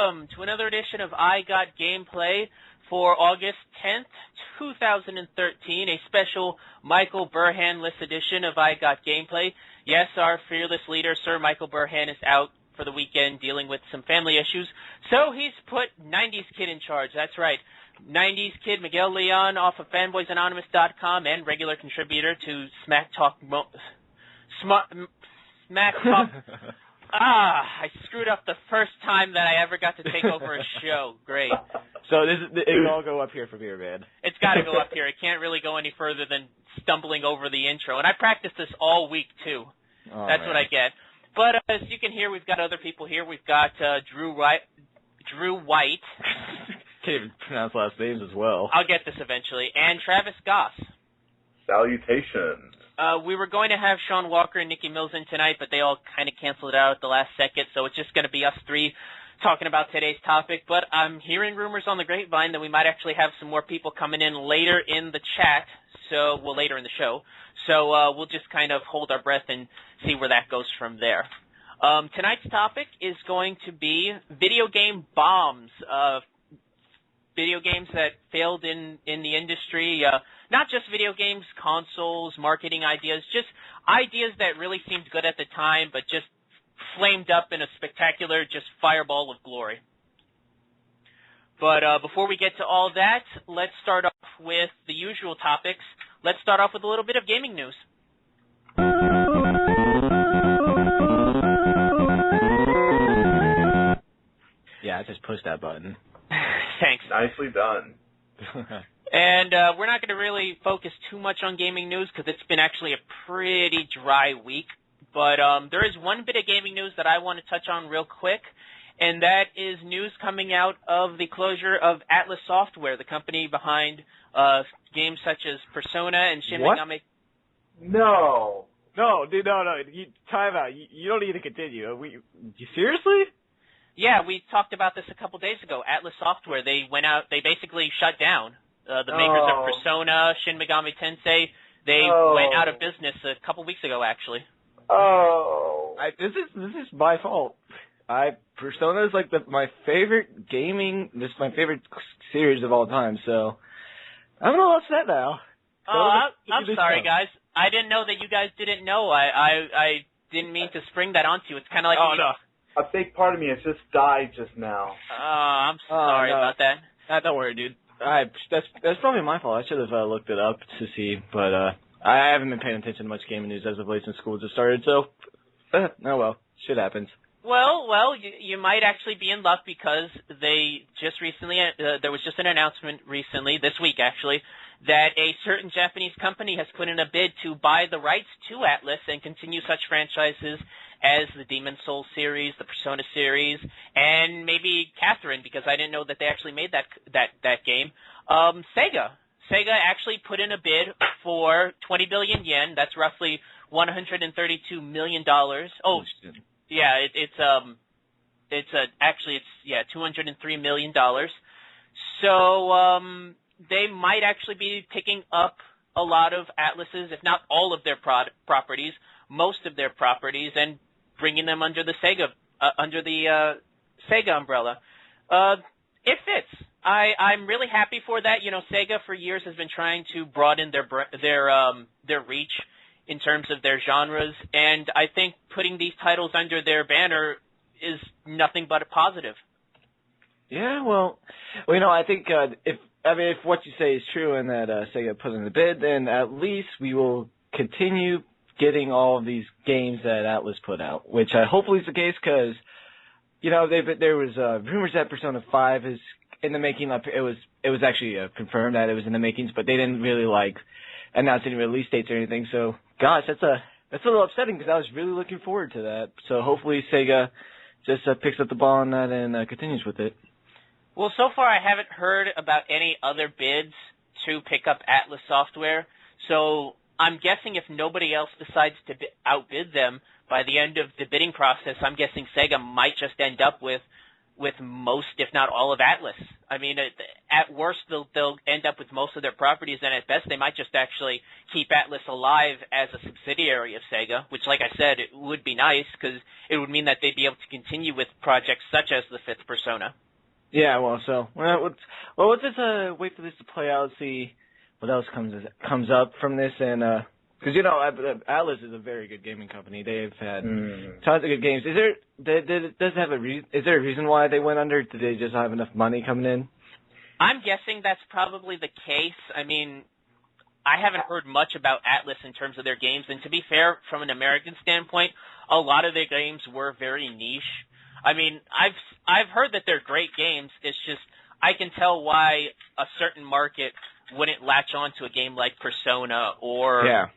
welcome to another edition of I Got Gameplay for August 10th, 2013, a special Michael Burhan-less edition of I Got Gameplay. Yes, our fearless leader, Sir Michael Burhan, is out for the weekend dealing with some family issues, so he's put 90s Kid in charge. That's right. 90s Kid Miguel Leon off of fanboysanonymous.com and regular contributor to Smack Talk. I screwed up the first time that I ever got to take over a show. Great. So it'll all go up here from here, man. It's got to go up here. It can't really go any further than stumbling over the intro. And I practiced this all week, too. Oh, That's man. what I get. But as you can hear, we've got other people here. We've got Drew White. Can't even pronounce last names as well. I'll get this eventually. And Travis Goss. Salutations. We were going to have Sean Walker and Nikki Mills in tonight, but they all kind of canceled it out at the last second, so it's just going to be us three talking about today's topic. But I'm hearing rumors on the grapevine that we might actually have some more people coming in later in the chat, later in the show. So we'll just kind of hold our breath and see where that goes from there. Tonight's topic is going to be video game bombs, video games that failed in the industry, not just video games, consoles, marketing ideas, just ideas that really seemed good at the time but just flamed up in a spectacular just fireball of glory. But before we get to all that, let's start off with the usual topics. Let's start off with a little bit of gaming news. Yeah, I just pushed that button. Thanks. Nicely done. And we're not going to really focus too much on gaming news because it's been actually a pretty dry week. But there is one bit of gaming news that I want to touch on real quick, and that is news coming out of the closure of Atlas Software, the company behind games such as Persona and Shin Megami. No. No, dude, no. Time out. You don't need to continue. You seriously? Yeah, we talked about this a couple days ago. Atlas Software, they went out, they basically shut down. The makers of Persona, Shin Megami Tensei, they went out of business a couple weeks ago, actually. Oh. This is my fault. Persona is like my favorite gaming. This is my favorite series of all time. So I'm a little upset now. I'm sorry, guys. I didn't know that you guys didn't know. I didn't mean to spring that onto you. It's kind of like a big part of me has just died just now. I'm sorry about that. Don't worry, dude. That's probably my fault. I should have looked it up to see, but I haven't been paying attention to much gaming news as of late since school just started. So, oh well, shit happens. Well, you might actually be in luck because they just recently there was just an announcement recently, this week actually, that a certain Japanese company has put in a bid to buy the rights to Atlas and continue such franchises as the Demon Souls series, the Persona series, and maybe Catherine, because I didn't know that they actually made that game. Sega actually put in a bid for 20 billion yen. That's roughly $132 million. Oh, yeah, it's $203 million. So they might actually be picking up a lot of Atlas's, if not all of their properties, most of their properties, and bringing them under the Sega umbrella. It fits. I'm really happy for that. You know, Sega for years has been trying to broaden their reach in terms of their genres, and I think putting these titles under their banner is nothing but a positive. Yeah, well, I think if what you say is true and that Sega put in the bid, then at least we will continue getting all of these games that Atlas put out, which hopefully is the case because, there was rumors that Persona 5 is in the making. It was actually confirmed that it was in the makings, but they didn't really announce any release dates or anything. So, gosh, that's a little upsetting because I was really looking forward to that. So hopefully Sega just picks up the ball on that and continues with it. Well, so far I haven't heard about any other bids to pick up Atlas Software, so I'm guessing if nobody else decides to outbid them by the end of the bidding process, I'm guessing Sega might just end up with with most, if not all, of Atlas. I mean, at worst, they'll end up with most of their properties, and at best, they might just actually keep Atlas alive as a subsidiary of Sega, which, like I said, it would be nice because it would mean that they'd be able to continue with projects such as the fifth Persona. Yeah, well, let's just wait for this to play out, see what else comes up from this, and because Atlas is a very good gaming company. They've had tons of good games. Is there a reason why they went under? Did they just not have enough money coming in? I'm guessing that's probably the case. I mean, I haven't heard much about Atlas in terms of their games, and to be fair, from an American standpoint, a lot of their games were very niche. I mean, I've heard that they're great games. It's just I can tell why a certain market wouldn't latch on to a game like Persona or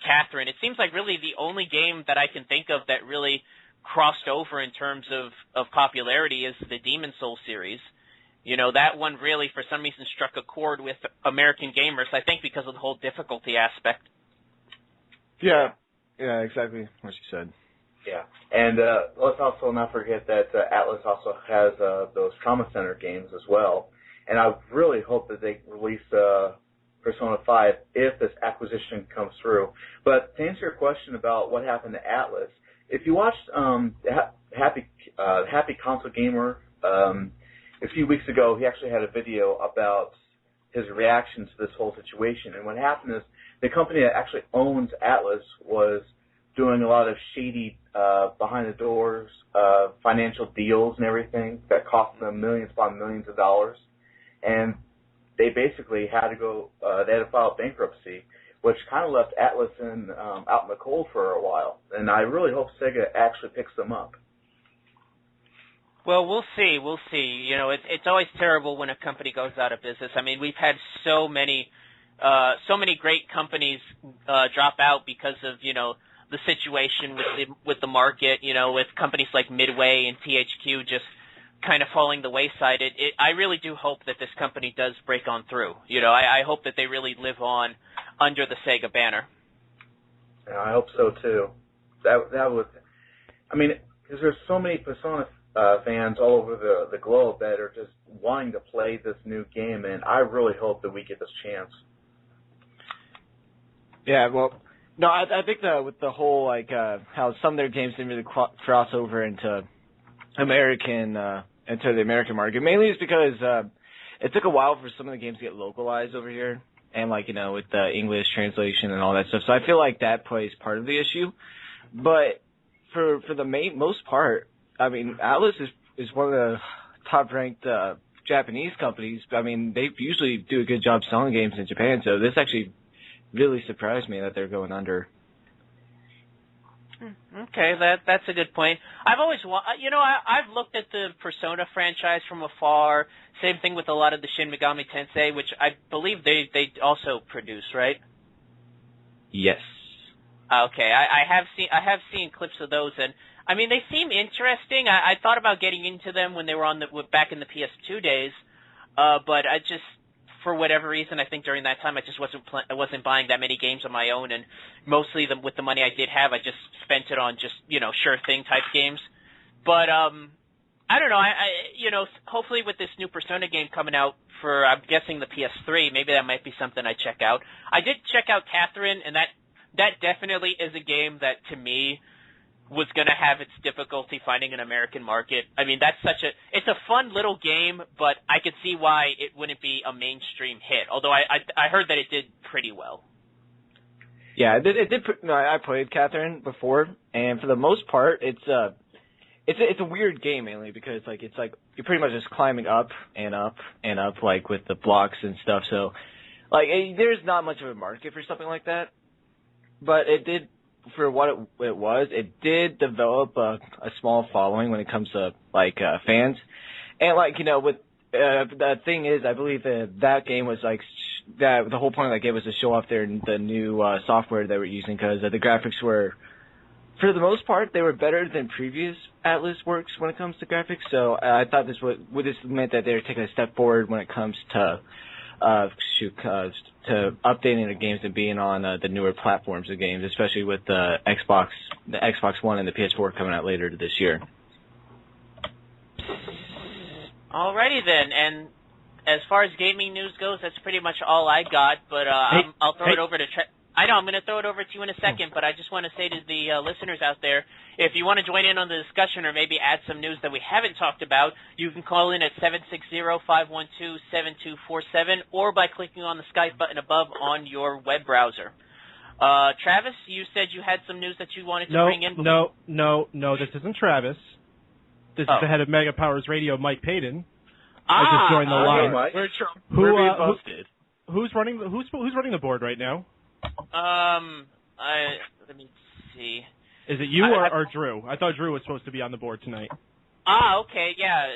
Catherine. It seems like really the only game that I can think of that really crossed over in terms of popularity is the Demon Souls series. That one really, for some reason, struck a chord with American gamers, I think because of the whole difficulty aspect. Yeah, exactly what you said. Yeah, and let's also not forget that Atlas also has those Trauma Center games as well. And I really hope that they release Persona 5 if this acquisition comes through. But to answer your question about what happened to Atlas, if you watched Happy Console Gamer a few weeks ago, he actually had a video about his reaction to this whole situation. And what happened is the company that actually owns Atlas was doing a lot of shady behind-the-doors financial deals and everything that cost them millions upon millions of dollars. And they basically had to they had to file bankruptcy, which kind of left Atlas out in the cold for a while. And I really hope Sega actually picks them up. Well, we'll see. It's always terrible when a company goes out of business. I mean, we've had so many great companies drop out because of, the situation with the market, with companies like Midway and THQ just kind of falling the wayside. I really do hope that this company does break on through. I hope that they really live on under the Sega banner. Yeah, I hope so too. That would, because there's so many Persona fans all over the globe that are just wanting to play this new game, and I really hope that we get this chance. Yeah, well, no, I think that with the whole how some of their games didn't really cross over into the American market, mainly is because it took a while for some of the games to get localized over here, and with the English translation and all that stuff. So I feel like that plays part of the issue. But for the most part, Atlas is one of the top ranked Japanese companies. They usually do a good job selling games in Japan. So this actually really surprised me that they're going under. Okay, that's a good point. I've always, I've looked at the Persona franchise from afar. Same thing with a lot of the Shin Megami Tensei, which I believe they also produce, right? Yes. Okay, I have seen clips of those, and they seem interesting. I thought about getting into them when they were back in the PS2 days, but I just, for whatever reason, I think during that time I just wasn't buying that many games on my own, and mostly with the money I did have, I just spent it on just sure thing type games. But I don't know. Hopefully with this new Persona game coming out for, I'm guessing, the PS3, maybe that might be something I check out. I did check out Catherine, and that definitely is a game that to me was going to have its difficulty finding an American market. It's a fun little game, but I could see why it wouldn't be a mainstream hit. Although I heard that it did pretty well. Yeah, it did. No, I played Catherine before, and for the most part, it's a weird game mainly because you're pretty much just climbing up and up and up with the blocks and stuff. So there's not much of a market for something like that, but it did. For what it did develop a small following when it comes to fans, and with the thing is, I believe that game was that the whole point of that game was to show off the new software they were using because the graphics were, for the most part, they were better than previous Atlas works when it comes to graphics. So I thought this meant that they were taking a step forward when it comes to updating the games and being on the newer platforms of games, especially with the Xbox One and the PS4 coming out later this year. Alrighty then, and as far as gaming news goes, that's pretty much all I got, but I'll throw it over to I know, I'm going to throw it over to you in a second, but I just want to say to the listeners out there, if you want to join in on the discussion or maybe add some news that we haven't talked about, you can call in at 760-512-7247 or by clicking on the Skype button above on your web browser. Travis, you said you had some news that you wanted to bring in. No, this isn't Travis. This is the head of Mega Powers Radio, Mike Paden. I just joined the line. Who's running the board right now? Let me see. Is it you or Drew? I thought Drew was supposed to be on the board tonight. Okay, yeah.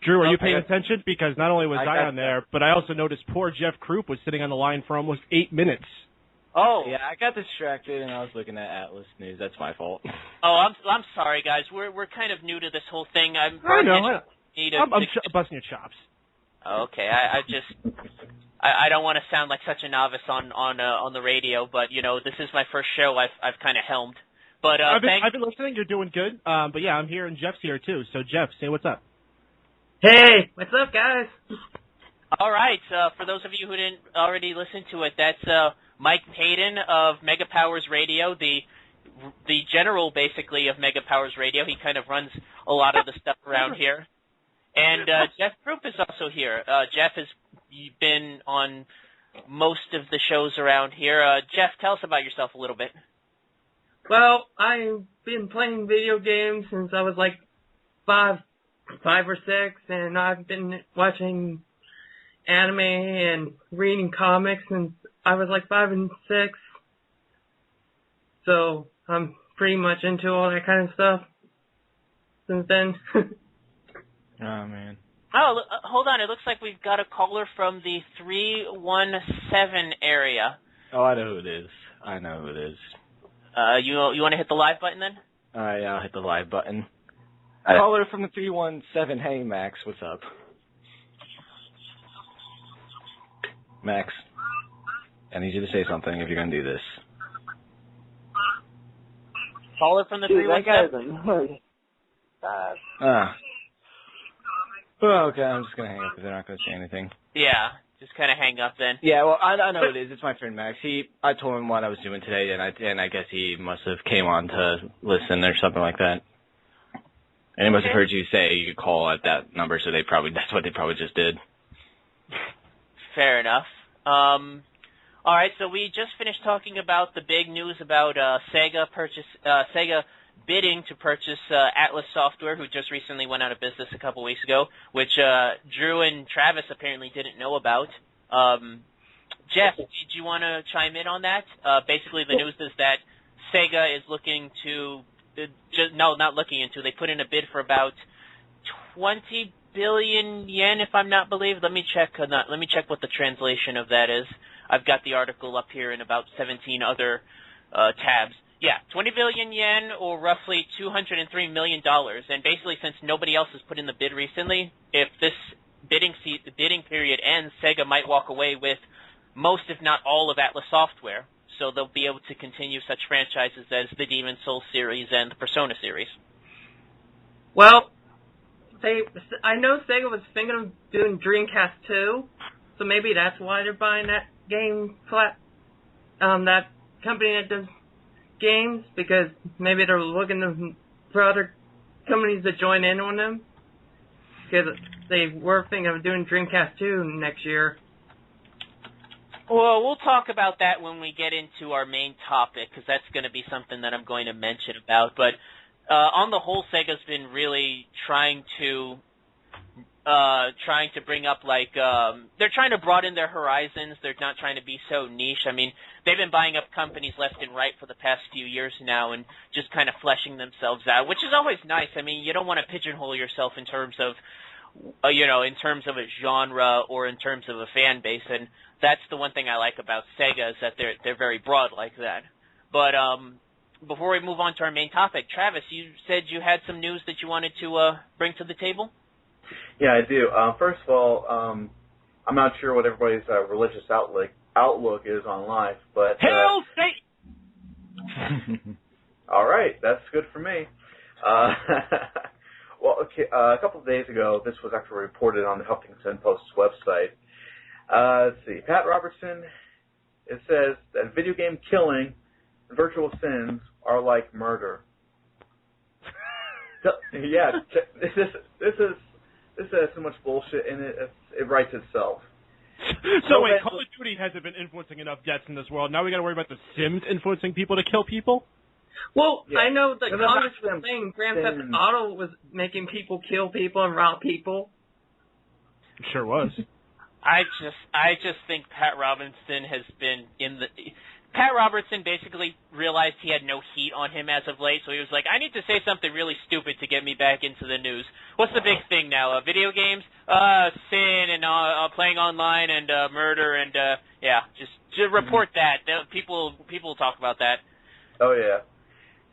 Drew, are you paying attention? Because not only was I on there, but I also noticed poor Jeff Krupp was sitting on the line for almost 8 minutes. Oh. Yeah, I got distracted and I was looking at Atlas News. That's my fault. Oh, I'm sorry, guys. We're kind of new to this whole thing. I'm busting your chops. Okay, I don't want to sound like such a novice on the radio, but this is my first show I've kind of helmed. But I've been listening. You're doing good. But yeah, I'm here and Jeff's here too. So Jeff, say what's up. Hey, what's up, guys? All right. For those of you who didn't already listen to it, that's Mike Paden of Mega Powers Radio, the general basically of Mega Powers Radio. He kind of runs a lot of the stuff around here. And Jeff Krupp is also here. Jeff has been on most of the shows around here. Jeff, tell us about yourself a little bit. Well, I've been playing video games since I was like five or six, and I've been watching anime and reading comics since I was like 5 and 6. So I'm pretty much into all that kind of stuff since then. Oh, man. Oh, hold on. It looks like we've got a caller from the 317 area. Oh, I know who it is. You want to hit the live button then? All right, I'll hit the live button. Caller from the 317. Hey, Max, what's up? Max, I need you to say something if you're going to do this. Caller from the 317. Well, okay, I'm just going to hang up because they're not going to say anything. Yeah, just kind of hang up then. Yeah, well, I know it is. It's my friend Max. I told him what I was doing today, and I guess he must have came on to listen or something like that. And he must have heard you say you could call at that number, so that's what they probably just did. Fair enough. All right, so we just finished talking about the big news about Sega bidding to purchase Atlas Software, who just recently went out of business a couple weeks ago, which Drew and Travis apparently didn't know about. Jeff, did you want to chime in on that? Basically, the news is that Sega is looking to they put in a bid for about 20 billion yen, if I'm not believe. Let me check what the translation of that is. I've got the article up here in about 17 other tabs. Yeah, 20 billion yen, or roughly $203 million. And basically, since nobody else has put in the bid recently, if this bidding period ends, Sega might walk away with most, if not all, of Atlas Software. So they'll be able to continue such franchises as the Demon's Souls series and the Persona series. Well, I know Sega was thinking of doing Dreamcast 2, so maybe that's why they're buying that that company that does games, because maybe they're looking for other companies to join in on them, because they were thinking of doing Dreamcast 2 next year. Well, we'll talk about that when we get into our main topic, because that's going to be something that I'm going to mention about. But on the whole, Sega's been really trying to bring up, they're trying to broaden their horizons. They're not trying to be so niche. I mean, they've been buying up companies left and right for the past few years now and just kind of fleshing themselves out, which is always nice. I mean, you don't want to pigeonhole yourself in terms of, in terms of a genre or in terms of a fan base, and that's the one thing I like about Sega, is that they're very broad like that. But before we move on to our main topic, Travis, you said you had some news that you wanted to bring to the table? Yeah, I do. First of all, I'm not sure what everybody's religious outlook is on life, but Hail Satan! All right, that's good for me. Well, okay, a couple of days ago, this was actually reported on the Huffington Post's website. Let's see. Pat Robertson, it says that video game killing and virtual sins are like murder. Yeah, this has so much bullshit in it. It writes itself. So wait, Call of Duty hasn't been influencing enough deaths in this world. Now we got to worry about the Sims influencing people to kill people? Well, yeah. I know that No, Congress was saying Grand Theft Auto was making people kill people and rob people. It sure was. I just think Pat Robertson has been Pat Robertson basically realized he had no heat on him as of late, so he was like, I need to say something really stupid to get me back into the news. What's the big thing now? Video games? Sin and playing online and murder and, just report that. People will talk about that. Oh, yeah.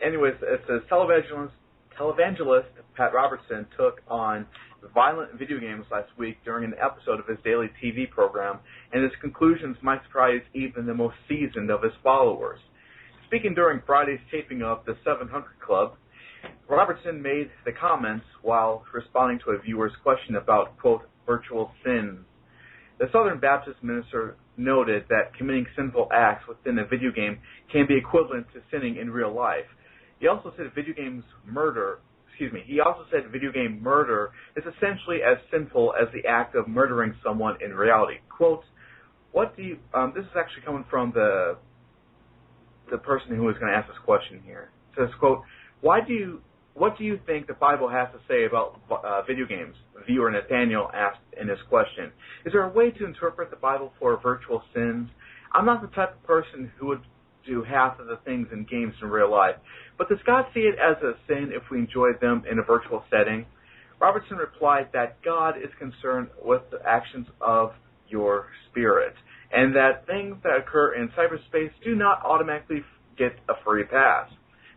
Anyways, it says televangelist Pat Robertson took on violent video games last week during an episode of his daily TV program, and his conclusions might surprise even the most seasoned of his followers. Speaking during Friday's taping of The 700 Club, Robertson made the comments while responding to a viewer's question about, quote, virtual sins. The Southern Baptist minister noted that committing sinful acts within a video game can be equivalent to sinning in real life. He also said video game murder is essentially as sinful as the act of murdering someone in reality. Quote, this is actually coming from the person who was going to ask this question here. It says, quote, what do you think the Bible has to say about video games? Viewer Nathaniel asked in his question. Is there a way to interpret the Bible for virtual sins? I'm not the type of person who would do half of the things in games in real life, but does God see it as a sin if we enjoy them in a virtual setting? Robertson replied that God is concerned with the actions of your spirit, and that things that occur in cyberspace do not automatically get a free pass.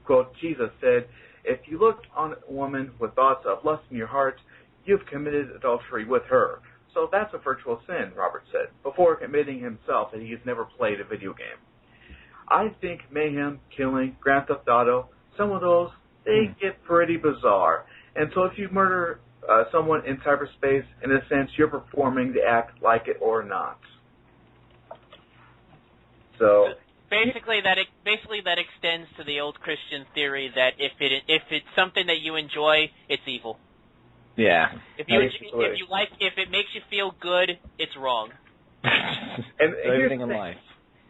Quote, Jesus said, if you look on a woman with thoughts of lust in your heart, you've committed adultery with her. So that's a virtual sin, Robert said, before committing himself that he has never played a video game. I think mayhem, killing, Grand Theft Auto, some of those, they get pretty bizarre. And so if you murder someone in cyberspace, in a sense, you're performing the act like it or not. So basically that extends to the old Christian theory that if it's something that you enjoy, it's evil. Yeah. If it makes you feel good, it's wrong. And everything in life.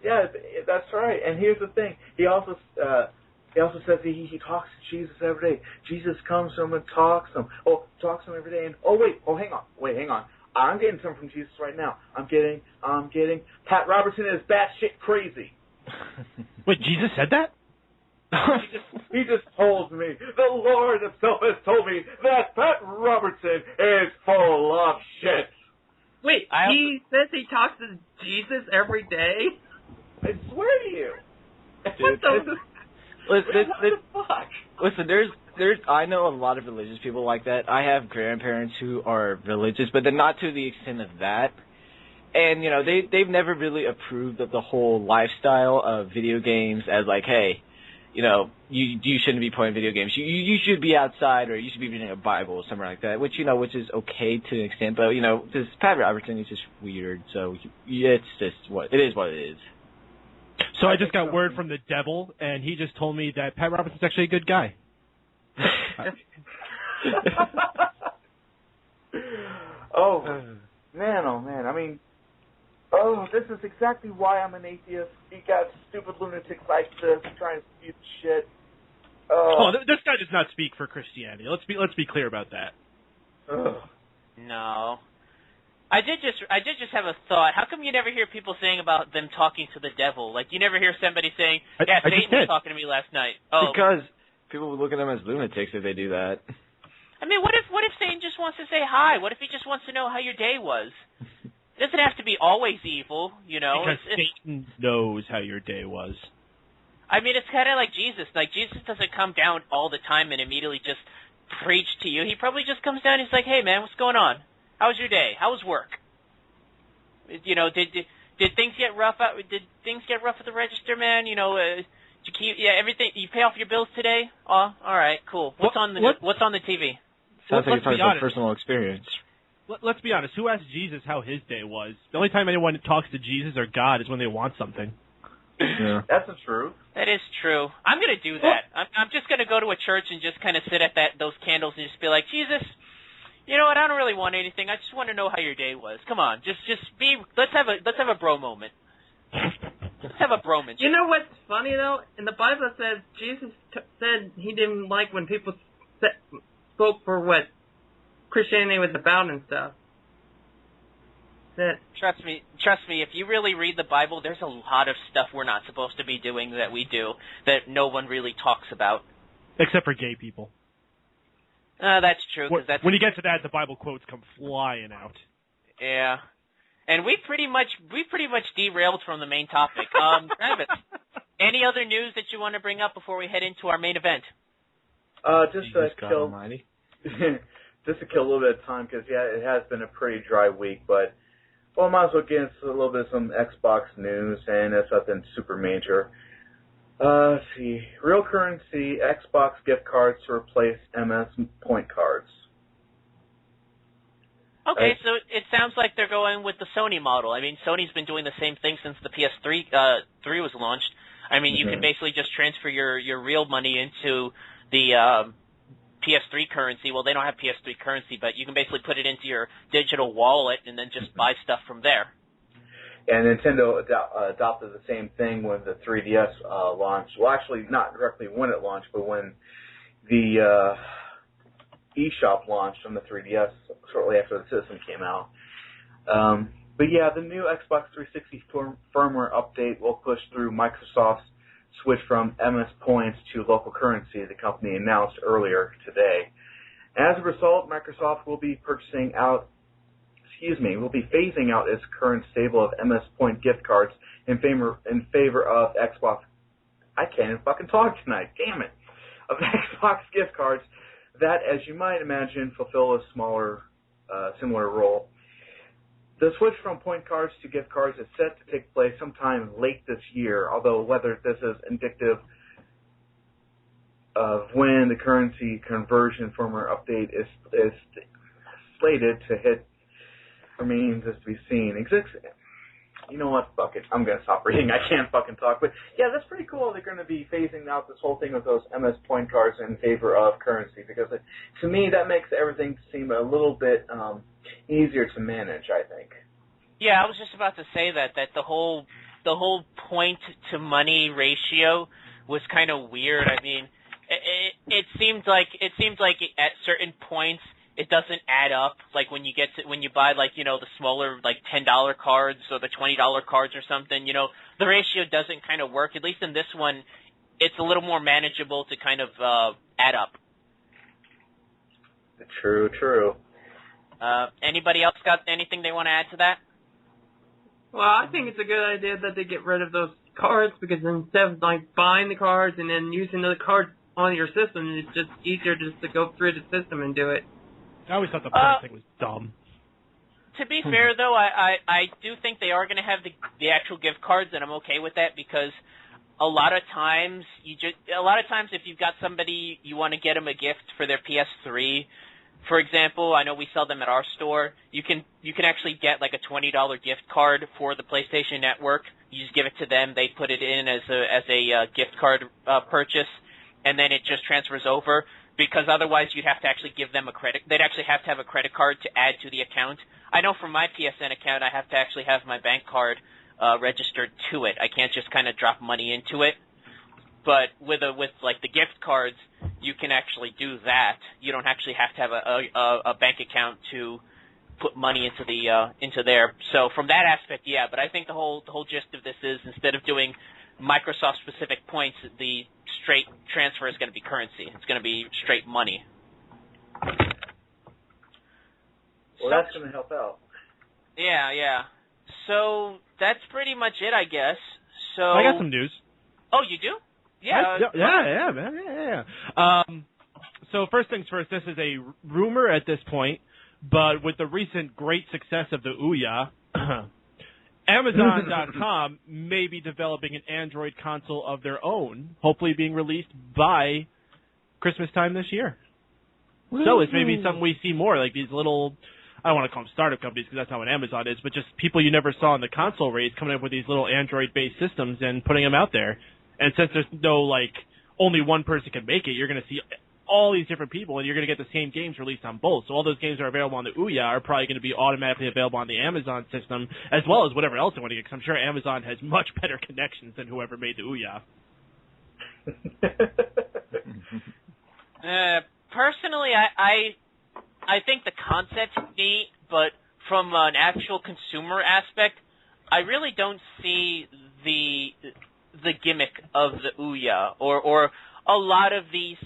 Yeah, that's right. And here's the thing. He also says he talks to Jesus every day. Jesus comes to him and talks to him. Talks to him every day. And hang on. I'm getting something from Jesus right now. I'm getting. Pat Robertson is batshit crazy. Wait, Jesus said that? He just told me. The Lord himself has told me that Pat Robertson is full of shit. Wait, he says he talks to Jesus every day? I swear to you. What the fuck? Listen, there's I know a lot of religious people like that. I have grandparents who are religious, but they're not to the extent of that. And, they've never really approved of the whole lifestyle of video games as like, hey, you shouldn't be playing video games. You should be outside, or you should be reading a Bible or something like that, which is okay to an extent. But, this Pat Robertson is just weird, so it's just what it is. So I just got word from the devil, and he just told me that Pat Robertson's actually a good guy. Oh, man. I mean, this is exactly why I'm an atheist. You got stupid lunatics like this trying to spew shit. This guy does not speak for Christianity. Let's be clear about that. No. I did just have a thought. How come you never hear people saying about them talking to the devil? Like, you never hear somebody saying, Satan was talking to me last night. Oh. Because people would look at them as lunatics if they do that. I mean, what if Satan just wants to say hi? What if he just wants to know how your day was? It doesn't have to be always evil, Because Satan knows how your day was. I mean, it's kind of like Jesus. Like, Jesus doesn't come down all the time and immediately just preach to you. He probably just comes down and he's like, hey, man, what's going on? How was your day? How was work? Did things get rough out? Did things get rough at the register, man? Did you keep everything? You pay off your bills today? Oh, all right, cool. What's on the TV? Sounds like let's you're talking be about honest. personal experience. Let's be honest. Who asked Jesus how his day was? The only time anyone talks to Jesus or God is when they want something. Yeah. That's the truth. That is true. I'm going to do that. I'm just going to go to a church and just kind of sit at those candles and just be like, Jesus, you know what? I don't really want anything. I just want to know how your day was. Come on, just be. Let's have a bro moment. Let's have a broman. You know what's funny though? In the Bible it says Jesus said he didn't like when people spoke for what Christianity was about and stuff. Trust me, if you really read the Bible, there's a lot of stuff we're not supposed to be doing that we do that no one really talks about. Except for gay people. That's true. When you get to that, the Bible quotes come flying out. Yeah. And we pretty much derailed from the main topic. Travis, any other news that you want to bring up before we head into our main event? Just to kill a little bit of time, because it has been a pretty dry week, but I might as well get into a little bit of some Xbox news, and it's nothing super major. Let's see, real currency Xbox gift cards to replace MS point cards. Okay, so it sounds like they're going with the Sony model. I mean, Sony's been doing the same thing since the PS3 3 was launched. I mean, you can basically just transfer your real money into the PS3 currency. Well, they don't have PS3 currency, but you can basically put it into your digital wallet and then just buy stuff from there. And Nintendo adopted the same thing when the 3DS launched. Well, actually, not directly when it launched, but when the eShop launched on the 3DS shortly after the system came out. But yeah, the new Xbox 360 firmware update will push through Microsoft's switch from MS points to local currency, the company announced earlier today. As a result, Microsoft will be phasing out its current stable of MS point gift cards in favor of Xbox. I can't even fucking talk tonight. Damn it! Of Xbox gift cards that, as you might imagine, fulfill a similar role. The switch from point cards to gift cards is set to take place sometime late this year, although whether this is indicative of when the currency conversion firmware update is slated to hit remains as to be seen. You know what? Fuck it. I'm going to stop reading. I can't fucking talk. But yeah, that's pretty cool. They're going to be phasing out this whole thing with those MS point cards in favor of currency, because to me that makes everything seem a little bit easier to manage, I think. Yeah, I was just about to say that the whole point to money ratio was kind of weird. I mean, it seems like at certain points it doesn't add up. Like when you buy like, you know, the smaller like $10 cards or the $20 cards or something, you know, the ratio doesn't kind of work. At least in this one, it's a little more manageable to kind of add up. True. Anybody else got anything they want to add to that? Well, I think it's a good idea that they get rid of those cards, because instead of like buying the cards and then using the cards on your system, it's just easier just to go through the system and do it. I always thought the point thing was dumb. To be fair, though, I do think they are going to have the actual gift cards, and I'm okay with that, because a lot of times if you've got somebody you want to get them a gift for their PS3, for example, I know we sell them at our store. You can actually get like a $20 gift card for the PlayStation Network. You just give it to them, they put it in as a gift card purchase, and then it just transfers over. Because otherwise you'd have to actually give them a credit. They'd actually have to have a credit card to add to the account. I know from my PSN account I have to actually have my bank card registered to it. I can't just kind of drop money into it. But with like the gift cards, you can actually do that. You don't actually have to have a bank account to put money into there. So from that aspect, yeah. But I think the whole gist of this is, instead of doing Microsoft-specific points, the straight transfer is going to be currency. It's going to be straight money. Well, that's going to help out. Yeah. So that's pretty much it, I guess. So I got some news. Oh, you do? Yeah. Yeah. So first things first, this is a rumor at this point, but with the recent great success of the Ouya, Amazon.com may be developing an Android console of their own, hopefully being released by Christmas time this year. So it's maybe something we see more, like these little, I don't want to call them startup companies because that's not what Amazon is, but just people you never saw in the console race coming up with these little Android-based systems and putting them out there. And since there's no, like, only one person can make it, you're going to see all these different people, and you're going to get the same games released on both. So all those games that are available on the Ouya are probably going to be automatically available on the Amazon system, as well as whatever else they want to get, because I'm sure Amazon has much better connections than whoever made the Ouya. Personally, I think the concept's neat, but from an actual consumer aspect, I really don't see the gimmick of the Ouya or a lot of these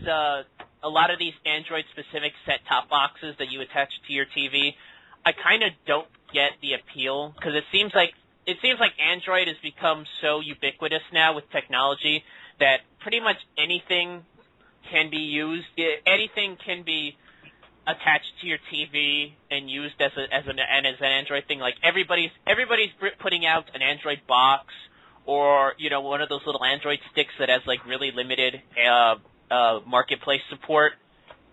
Android specific set top boxes that you attach to your TV. I kind of don't get the appeal because it seems like Android has become so ubiquitous now with technology that pretty much anything can be used. Anything can be attached to your TV and used as an Android thing. Like everybody's putting out an Android box or one of those little Android sticks that has like really limited marketplace support,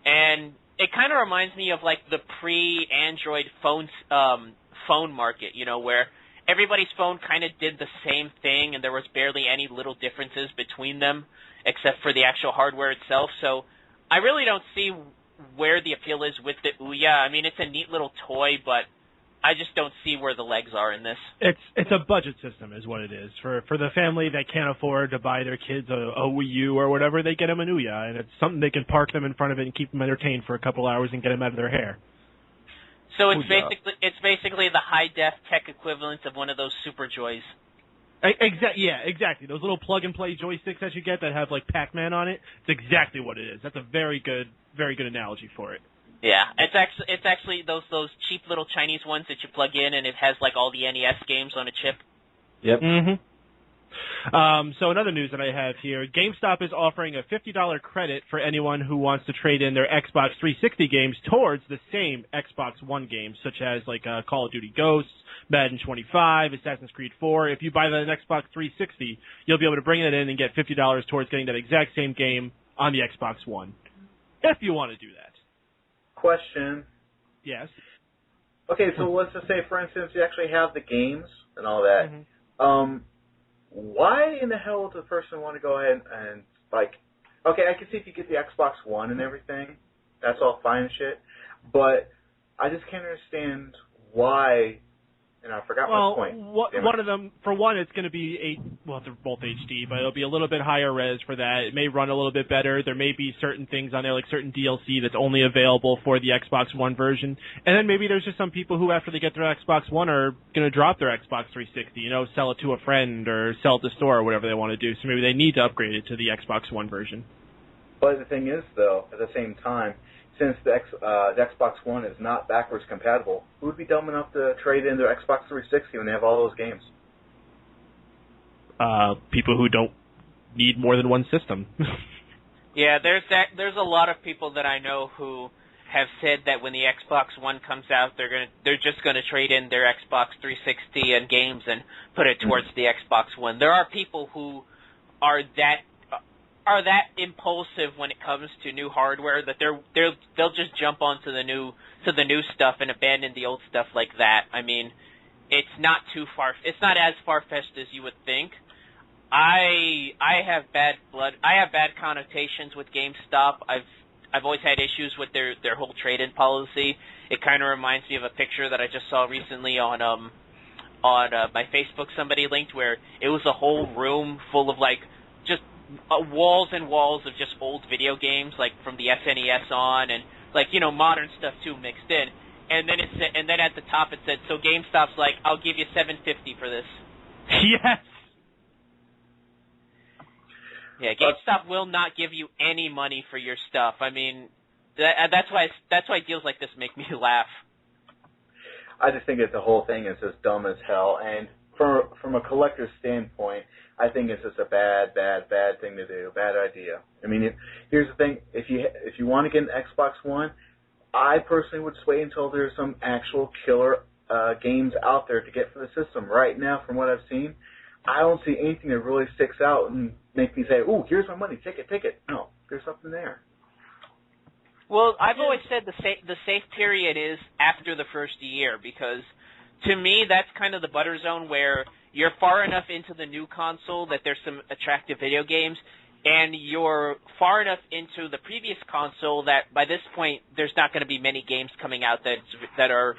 and it kind of reminds me of like the pre-Android phone market, where everybody's phone kind of did the same thing and there was barely any little differences between them except for the actual hardware itself. So I really don't see where the appeal is with the Ouya. I mean, it's a neat little toy, but I just don't see where the legs are in this. It's a budget system is what it is. For the family that can't afford to buy their kids a Wii U or whatever, they get them an Ouya, and it's something they can park them in front of it and keep them entertained for a couple hours and get them out of their hair. So it's basically the high-def tech equivalent of one of those Super Joys. Exactly. Those little plug-and-play joysticks that you get that have, like, Pac-Man on it, it's exactly what it is. That's a very good analogy for it. Yeah, it's actually those cheap little Chinese ones that you plug in, and it has, like, all the NES games on a chip. Yep. Mm-hmm. So another news that I have here, GameStop is offering a $50 credit for anyone who wants to trade in their Xbox 360 games towards the same Xbox One games, such as like Call of Duty Ghosts, Madden 25, Assassin's Creed 4. If you buy the Xbox 360, you'll be able to bring it in and get $50 towards getting that exact same game on the Xbox One, if you want to do that. Question. Yes. Okay, so let's just say, for instance, you actually have the games and all that. Mm-hmm. Why in the hell does the person want to go ahead and, like, okay, I can see if you get the Xbox One and everything, that's all fine and shit, but I just can't understand why, and I forgot my point. One of them, for one, it's going to be, they're both HD, but it'll be a little bit higher res for that. It may run a little bit better. There may be certain things on there, like certain DLC that's only available for the Xbox One version. And then maybe there's just some people who, after they get their Xbox One, are going to drop their Xbox 360, sell it to a friend or sell it to the store or whatever they want to do. So maybe they need to upgrade it to the Xbox One version. But the thing is, though, at the same time, since the Xbox One is not backwards compatible, who would be dumb enough to trade in their Xbox 360 when they have all those games? People who don't need more than one system. Yeah, there's a lot of people that I know who have said that when the Xbox One comes out, they're just going to trade in their Xbox 360 and games and put it towards the Xbox One. There are people who are that impulsive when it comes to new hardware that they'll just jump onto the new stuff and abandon the old stuff like that. I mean, it's not as far-fetched as you would think. I have bad connotations with GameStop. I've always had issues with their whole trade-in policy. It kind of reminds me of a picture that I just saw recently on my Facebook. Somebody linked where it was a whole room full of like just walls and walls of just old video games, like from the SNES on, and like modern stuff too mixed in. And then at the top it said, so GameStop's like, I'll give you $7.50 for this. Yes. Yeah, GameStop will not give you any money for your stuff. I mean, that's why deals like this make me laugh. I just think that the whole thing is just dumb as hell, and from a collector's standpoint, I think it's just a bad thing to do, bad idea. I mean, here's the thing: if you want to get an Xbox One, I personally would just wait until there's some actual killer games out there to get for the system. Right now, from what I've seen, I don't see anything that really sticks out and make me say, "Ooh, here's my money, take it." No, there's something there. Well, I've always said the safe period is after the first year, because to me that's kind of the butter zone where you're far enough into the new console that there's some attractive video games, and you're far enough into the previous console that by this point there's not going to be many games coming out that are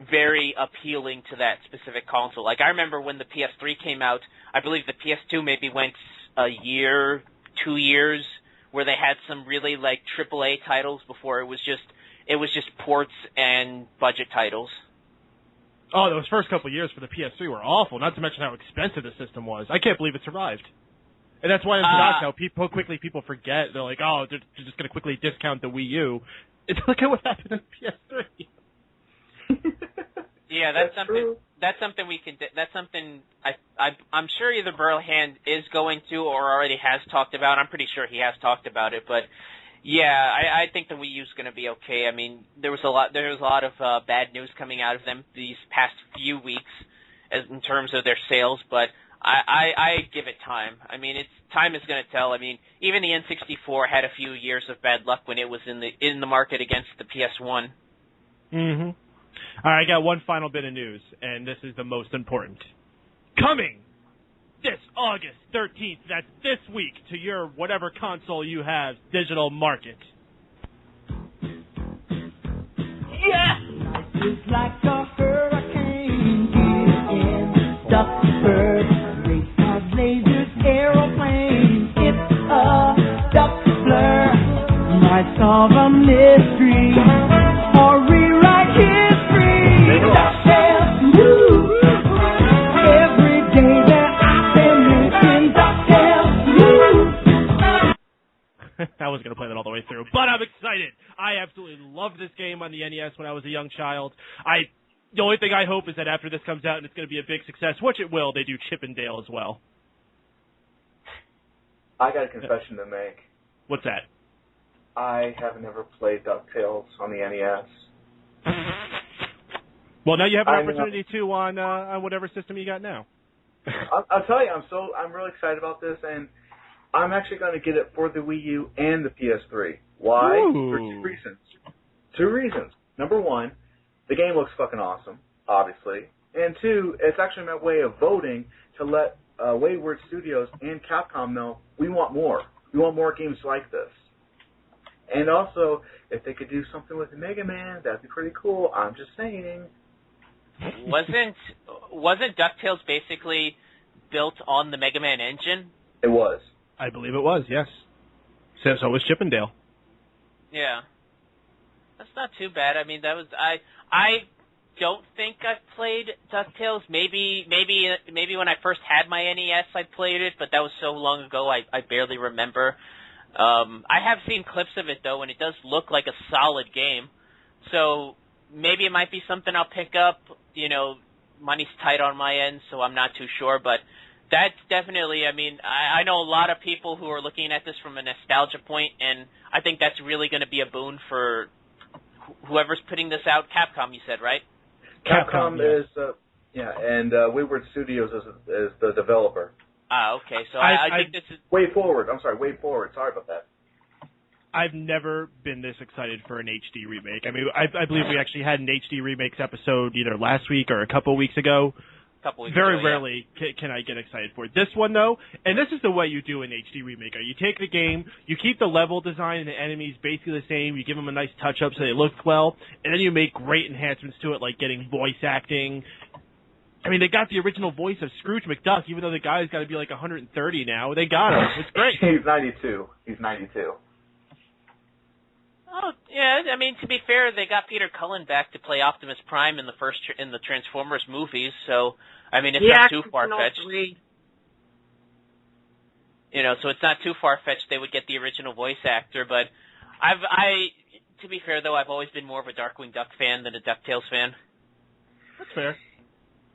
very appealing to that specific console. Like, I remember when the PS3 came out, I believe the PS2 maybe went a year, 2 years, where they had some really, like, AAA titles before it was just ports and budget titles. Oh, those first couple of years for the PS3 were awful, not to mention how expensive the system was. I can't believe it survived. And that's why I'm shocked how quickly people forget. They're like, oh, they're just going to quickly discount the Wii U. It's look at what happened in the PS3. Yeah, that's something. That's something we can. That's something I'm sure either Burlehand is going to or already has talked about. I'm pretty sure he has talked about it, but yeah, I think the Wii U is going to be okay. I mean, there was a lot of bad news coming out of them these past few weeks, in terms of their sales, but I give it time. I mean, time is going to tell. I mean, even the N64 had a few years of bad luck when it was in the market against the PS1. Mm-hmm. All right, I got one final bit of news, and this is the most important. Coming this August 13th, that's this week, to your whatever console you have, digital market. Yeah! Life is like a hurricane, in Duckburg, race of lasers, aeroplanes, it's a duck blur, might solve a mystery, or rewrite history, DuckTales, woo! Every day that I've been making DuckTales, woo! I was going to play that all the way through, but I'm excited. I absolutely loved this game on the NES when I was a young child. The only thing I hope is that after this comes out and it's going to be a big success, which it will, they do Chip and Dale as well. I got a confession to make. What's that? I have never played DuckTales on the NES. Well, now you have an opportunity to on whatever system you got now. I'll tell you, I'm really excited about this, and I'm actually going to get it for the Wii U and the PS3. Why? Ooh. For two reasons. Two reasons. Number one, the game looks fucking awesome, obviously. And two, it's actually my way of voting to let Wayward Studios and Capcom know we want more. We want more games like this. And also, if they could do something with Mega Man, that'd be pretty cool. I'm just saying. Wasn't DuckTales basically built on the Mega Man engine? It was. I believe it was, yes. So was Chip and Dale. Yeah. That's not too bad. I mean, that was I don't think I've played DuckTales. Maybe when I first had my NES I played it, but that was so long ago I barely remember. I have seen clips of it though, and it does look like a solid game. So maybe it might be something I'll pick up. You know, money's tight on my end, so I'm not too sure, but that's definitely, I mean, I know a lot of people who are looking at this from a nostalgia point, and I think that's really going to be a boon for whoever's putting this out. Capcom, you said, right? Capcom is, and Wayward Studios is the developer. Ah, okay. So I think this is... Way Forward. Sorry about that. I've never been this excited for an HD remake. I mean, I believe we actually had an HD remakes episode either last week or a couple of weeks ago. Very rarely can I get excited for it. This one, though, and this is the way you do an HD remake. You take the game, you keep the level design and the enemies basically the same, you give them a nice touch-up so they look well, and then you make great enhancements to it, like getting voice acting. I mean, they got the original voice of Scrooge McDuck, even though the guy's got to be like 130 now. They got him. It's great. He's 92. Oh, yeah, I mean, to be fair, they got Peter Cullen back to play Optimus Prime in the Transformers movies, so, I mean, it's not too far-fetched. You know, so it's not too far-fetched they would get the original voice actor, but to be fair, though, I've always been more of a Darkwing Duck fan than a DuckTales fan. That's fair.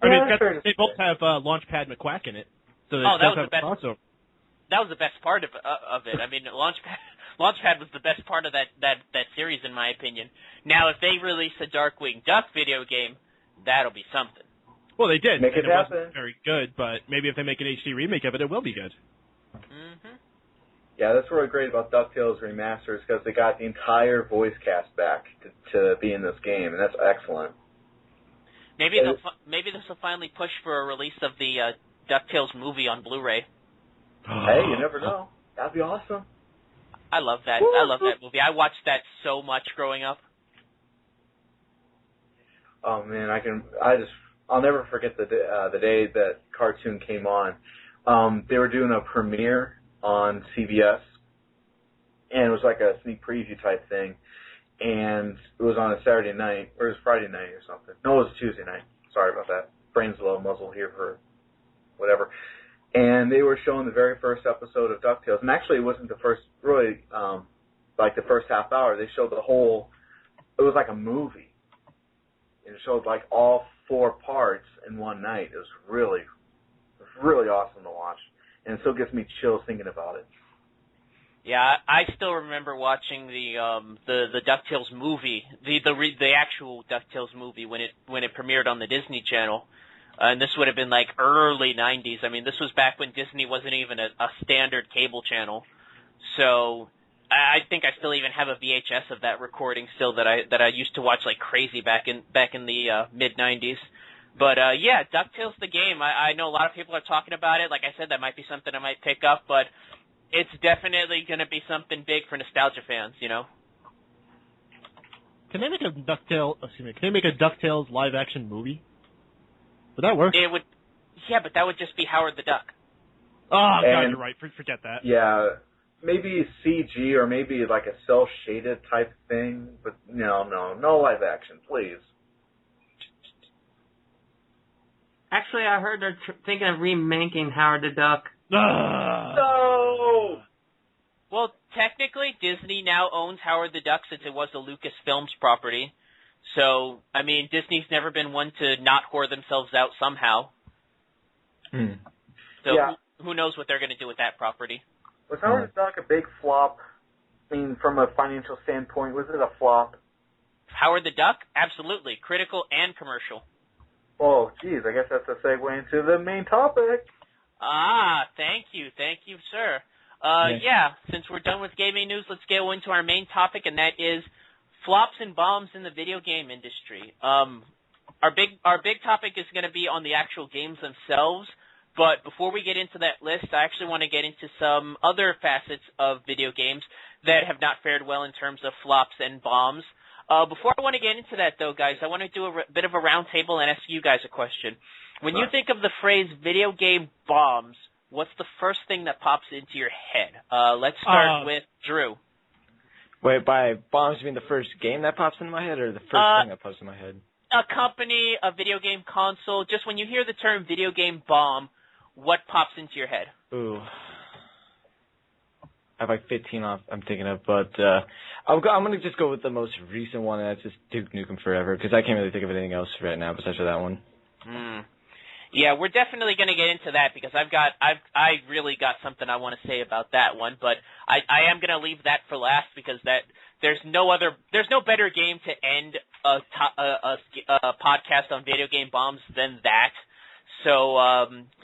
I mean, they both have Launchpad McQuack in it, so that was the best. Awesome. That was the best part of it. I mean, Launchpad was the best part of that series, in my opinion. Now, if they release a Darkwing Duck video game, that'll be something. Well, they did. Make it happen. Wasn't very good, but maybe if they make an HD remake of it, it will be good. Mm-hmm. Yeah, that's really great about DuckTales Remastered because they got the entire voice cast back to be in this game, and that's excellent. Maybe this will finally push for a release of the DuckTales movie on Blu-ray. Hey, you never know. That'd be awesome. I love that. I love that movie. I watched that so much growing up. Oh man, I'll never forget the day that cartoon came on. They were doing a premiere on CBS, and it was like a sneak preview type thing, and it was on a Saturday night, or it was Friday night or something. No, it was Tuesday night. Sorry about that. Brain's a little muzzled here for whatever. And they were showing the very first episode of DuckTales, and actually it wasn't the first, really, like the first half hour. They showed the whole, it was like a movie. It showed like all 4 parts in one night. It was really awesome to watch, and it still gives me chills thinking about it. Yeah, I still remember watching the DuckTales movie, the actual DuckTales movie when it premiered on the Disney Channel, and this would have been like early '90s. I mean, this was back when Disney wasn't even a standard cable channel, so I think I still even have a VHS of that recording still that I used to watch like crazy back in the mid '90s. But yeah, DuckTales the game. I know a lot of people are talking about it. Like I said, that might be something I might pick up, but it's definitely going to be something big for nostalgia fans, you know. Can they make a DuckTales live action movie? Would that work? It would. Yeah, but that would just be Howard the Duck. Oh, God, you're right. Forget that. Yeah, maybe CG or maybe like a cel-shaded type thing, but no live action, please. Actually, I heard they're thinking of remaking Howard the Duck. No! Well, technically, Disney now owns Howard the Duck since it was a Lucasfilms property. So, I mean, Disney's never been one to not whore themselves out somehow. So, yeah. who knows what they're going to do with that property. Was Howard the Duck a big flop? I mean, from a financial standpoint, was it a flop? Howard the Duck? Absolutely. Critical and commercial. Oh, geez, I guess that's a segue into the main topic. Ah, thank you, sir. Yeah, since we're done with gaming news, let's go into our main topic, and that is flops and bombs in the video game industry. Our big topic is going to be on the actual games themselves, but before we get into that list, I actually want to get into some other facets of video games that have not fared well in terms of flops and bombs. Before I want to get into that, though, guys, I want to do a bit of a roundtable and ask you guys a question. When you think of the phrase video game bombs, what's the first thing that pops into your head? Let's start with Drew. Wait, by bombs you mean the first game that pops into my head, or the first thing that pops in my head? A company, a video game console. Just when you hear the term video game bomb, what pops into your head? Ooh. I have like 15 off I'm thinking of, but I'm going to just go with the most recent one, and that's just Duke Nukem Forever, because I can't really think of anything else right now besides that one. Yeah, we're definitely going to get into that because I really got something I want to say about that one, but I am going to leave that for last because there's no better game to end a podcast on video game bombs than that. So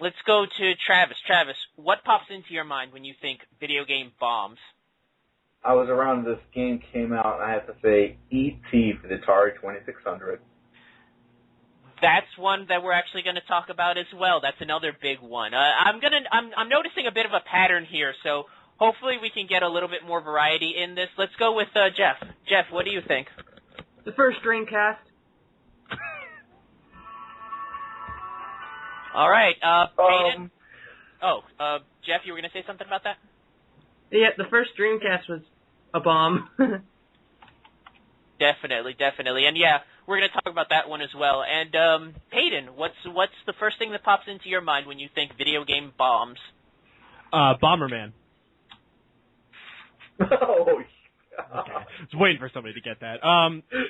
let's go to Travis. Travis, what pops into your mind when you think video game bombs? I was around when this game came out, and I have to say E.T. for the Atari 2600. That's one that we're actually going to talk about as well. That's another big one. I'm noticing a bit of a pattern here, so hopefully we can get a little bit more variety in this. Let's go with Jeff. Jeff, what do you think? The first Dreamcast. All right, Paden. Jeff, you were going to say something about that? Yeah, the first Dreamcast was a bomb. Definitely. And yeah, we're going to talk about that one as well. And Paden, what's the first thing that pops into your mind when you think video game bombs? Bomberman. Oh, Okay. I was waiting for somebody to get that.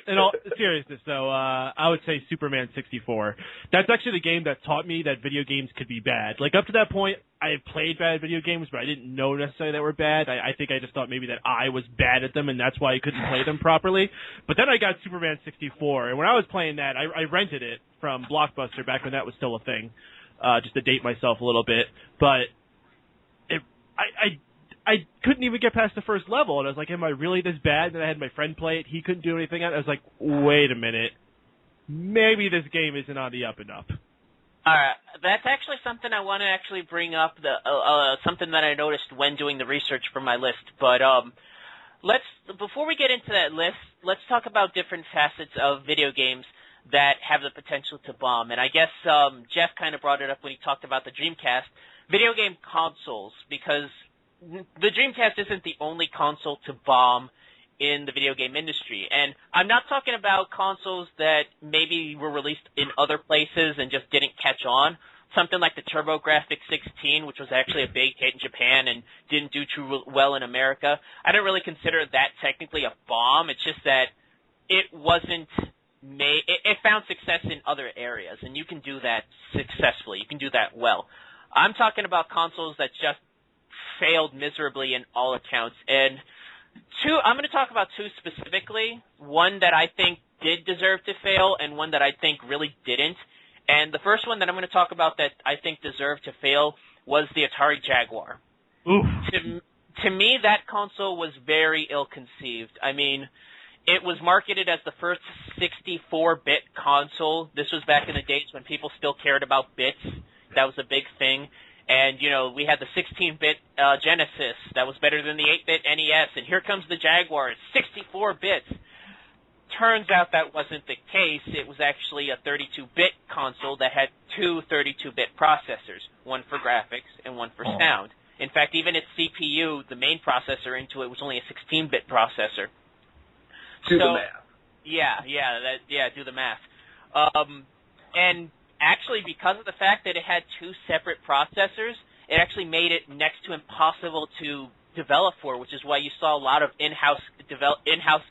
In all seriousness, though, I would say Superman 64. That's actually the game that taught me that video games could be bad. Like, up to that point, I had played bad video games, but I didn't know necessarily they were bad. I think I just thought maybe that I was bad at them, and that's why I couldn't play them properly. But then I got Superman 64, and when I was playing that, I rented it from Blockbuster back when that was still a thing, just to date myself a little bit. But I couldn't even get past the first level, and I was like, am I really this bad? And then I had my friend play it. He couldn't do anything on it. I was like, wait a minute. Maybe this game isn't on the up and up. That's actually something I want to actually bring up, something that I noticed when doing the research for my list. But before we get into that list, let's talk about different facets of video games that have the potential to bomb. And I guess Jeff kind of brought it up when he talked about the Dreamcast. Video game consoles, because the Dreamcast isn't the only console to bomb in the video game industry. And I'm not talking about consoles that maybe were released in other places and just didn't catch on. Something like the TurboGrafx 16, which was actually a big hit in Japan and didn't do too well in America. I don't really consider that technically a bomb. It's just that it wasn't made. It found success in other areas, and you can do that successfully. You can do that well. I'm talking about consoles that just failed miserably in all accounts. And I'm going to talk about two specifically. One that I think did deserve to fail, and one that I think really didn't. And the first one that I'm going to talk about that I think deserved to fail was the Atari Jaguar. Oof. To me, that console was very ill-conceived. I mean, it was marketed as the first 64-bit console. This was back in the days when people still cared about bits. That was a big thing. And, you know, we had the 16-bit Genesis that was better than the 8-bit NES. And here comes the Jaguar, 64 bits. Turns out that wasn't the case. It was actually a 32-bit console that had two 32-bit processors, one for graphics and one for sound. In fact, even its CPU, the main processor into it, was only a 16-bit processor. Do the math. Do the math. And actually, because of the fact that it had two separate processors, it actually made it next to impossible to develop for, which is why you saw a lot of in-house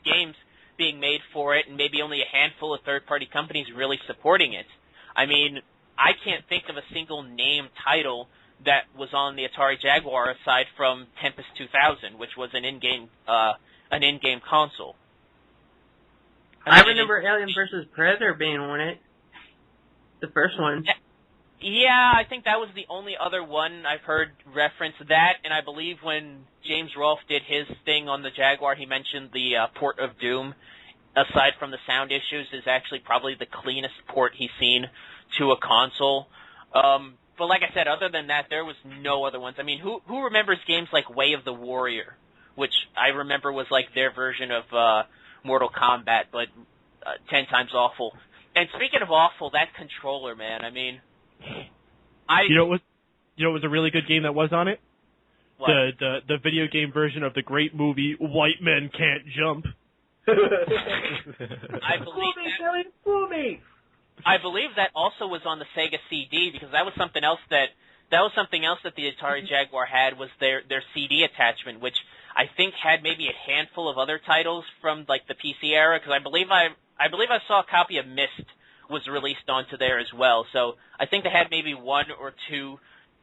games being made for it, and maybe only a handful of third-party companies really supporting it. I mean, I can't think of a single name title that was on the Atari Jaguar aside from Tempest 2000, which was an in-game console. I remember Alien vs. Predator being on it. The first one. Yeah, I think that was the only other one I've heard reference that, and I believe when James Rolfe did his thing on the Jaguar, he mentioned the port of Doom, aside from the sound issues, is actually probably the cleanest port he's seen to a console. But like I said, other than that, there was no other ones. I mean, who remembers games like Way of the Warrior, which I remember was like their version of Mortal Kombat, but 10 times awful. And speaking of awful, that controller, man, I mean... You know what was a really good game that was on it? What? The video game version of the great movie White Men Can't Jump. I believe that also was on the Sega CD, because that was something else that the Atari Jaguar had, was their CD attachment, which I think had maybe a handful of other titles from like the PC era, because I believe I saw a copy of Myst was released onto there as well. So I think they had maybe one or two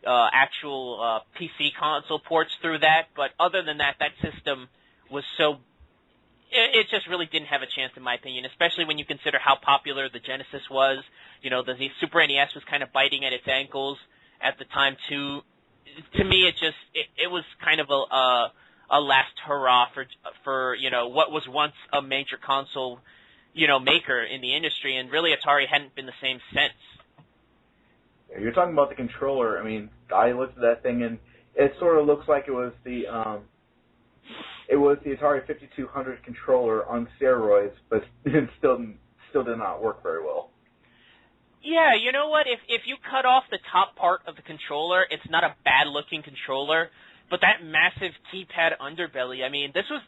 actual PC console ports through that. But other than that, that system was so... It just really didn't have a chance, in my opinion, especially when you consider how popular the Genesis was. You know, the Super NES was kind of biting at its ankles at the time, too. To me, it was kind of a last hurrah for you know, what was once a major console, you know, maker in the industry, and really Atari hadn't been the same since. Yeah, you're talking about the controller. I mean, I looked at that thing, and it sort of looks like it was the Atari 5200 controller on steroids, but it still did not work very well. Yeah, you know what? If you cut off the top part of the controller, it's not a bad-looking controller, but that massive keypad underbelly, I mean, this was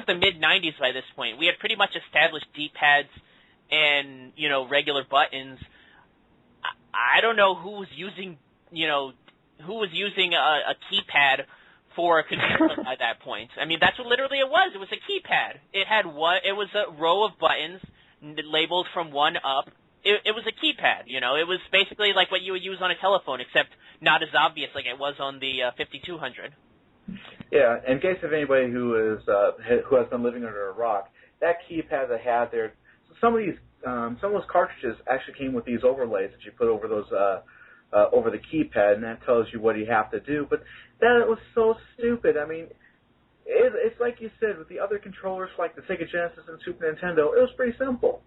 the mid-'90s by this point. We had pretty much established D-pads and, you know, regular buttons. I don't know who was using a keypad for a controller by that point. I mean, that's what literally it was. It was a keypad. It was a row of buttons labeled from one up. It was a keypad, you know. It was basically like what you would use on a telephone, except not as obvious like it was on the 5200. Yeah, in case of anybody who has been living under a rock, that keypad they had there, some of those cartridges actually came with these overlays that you put over those over the keypad, and that tells you what you have to do. But that was so stupid. I mean, it's like you said, with the other controllers like the Sega Genesis and Super Nintendo, it was pretty simple.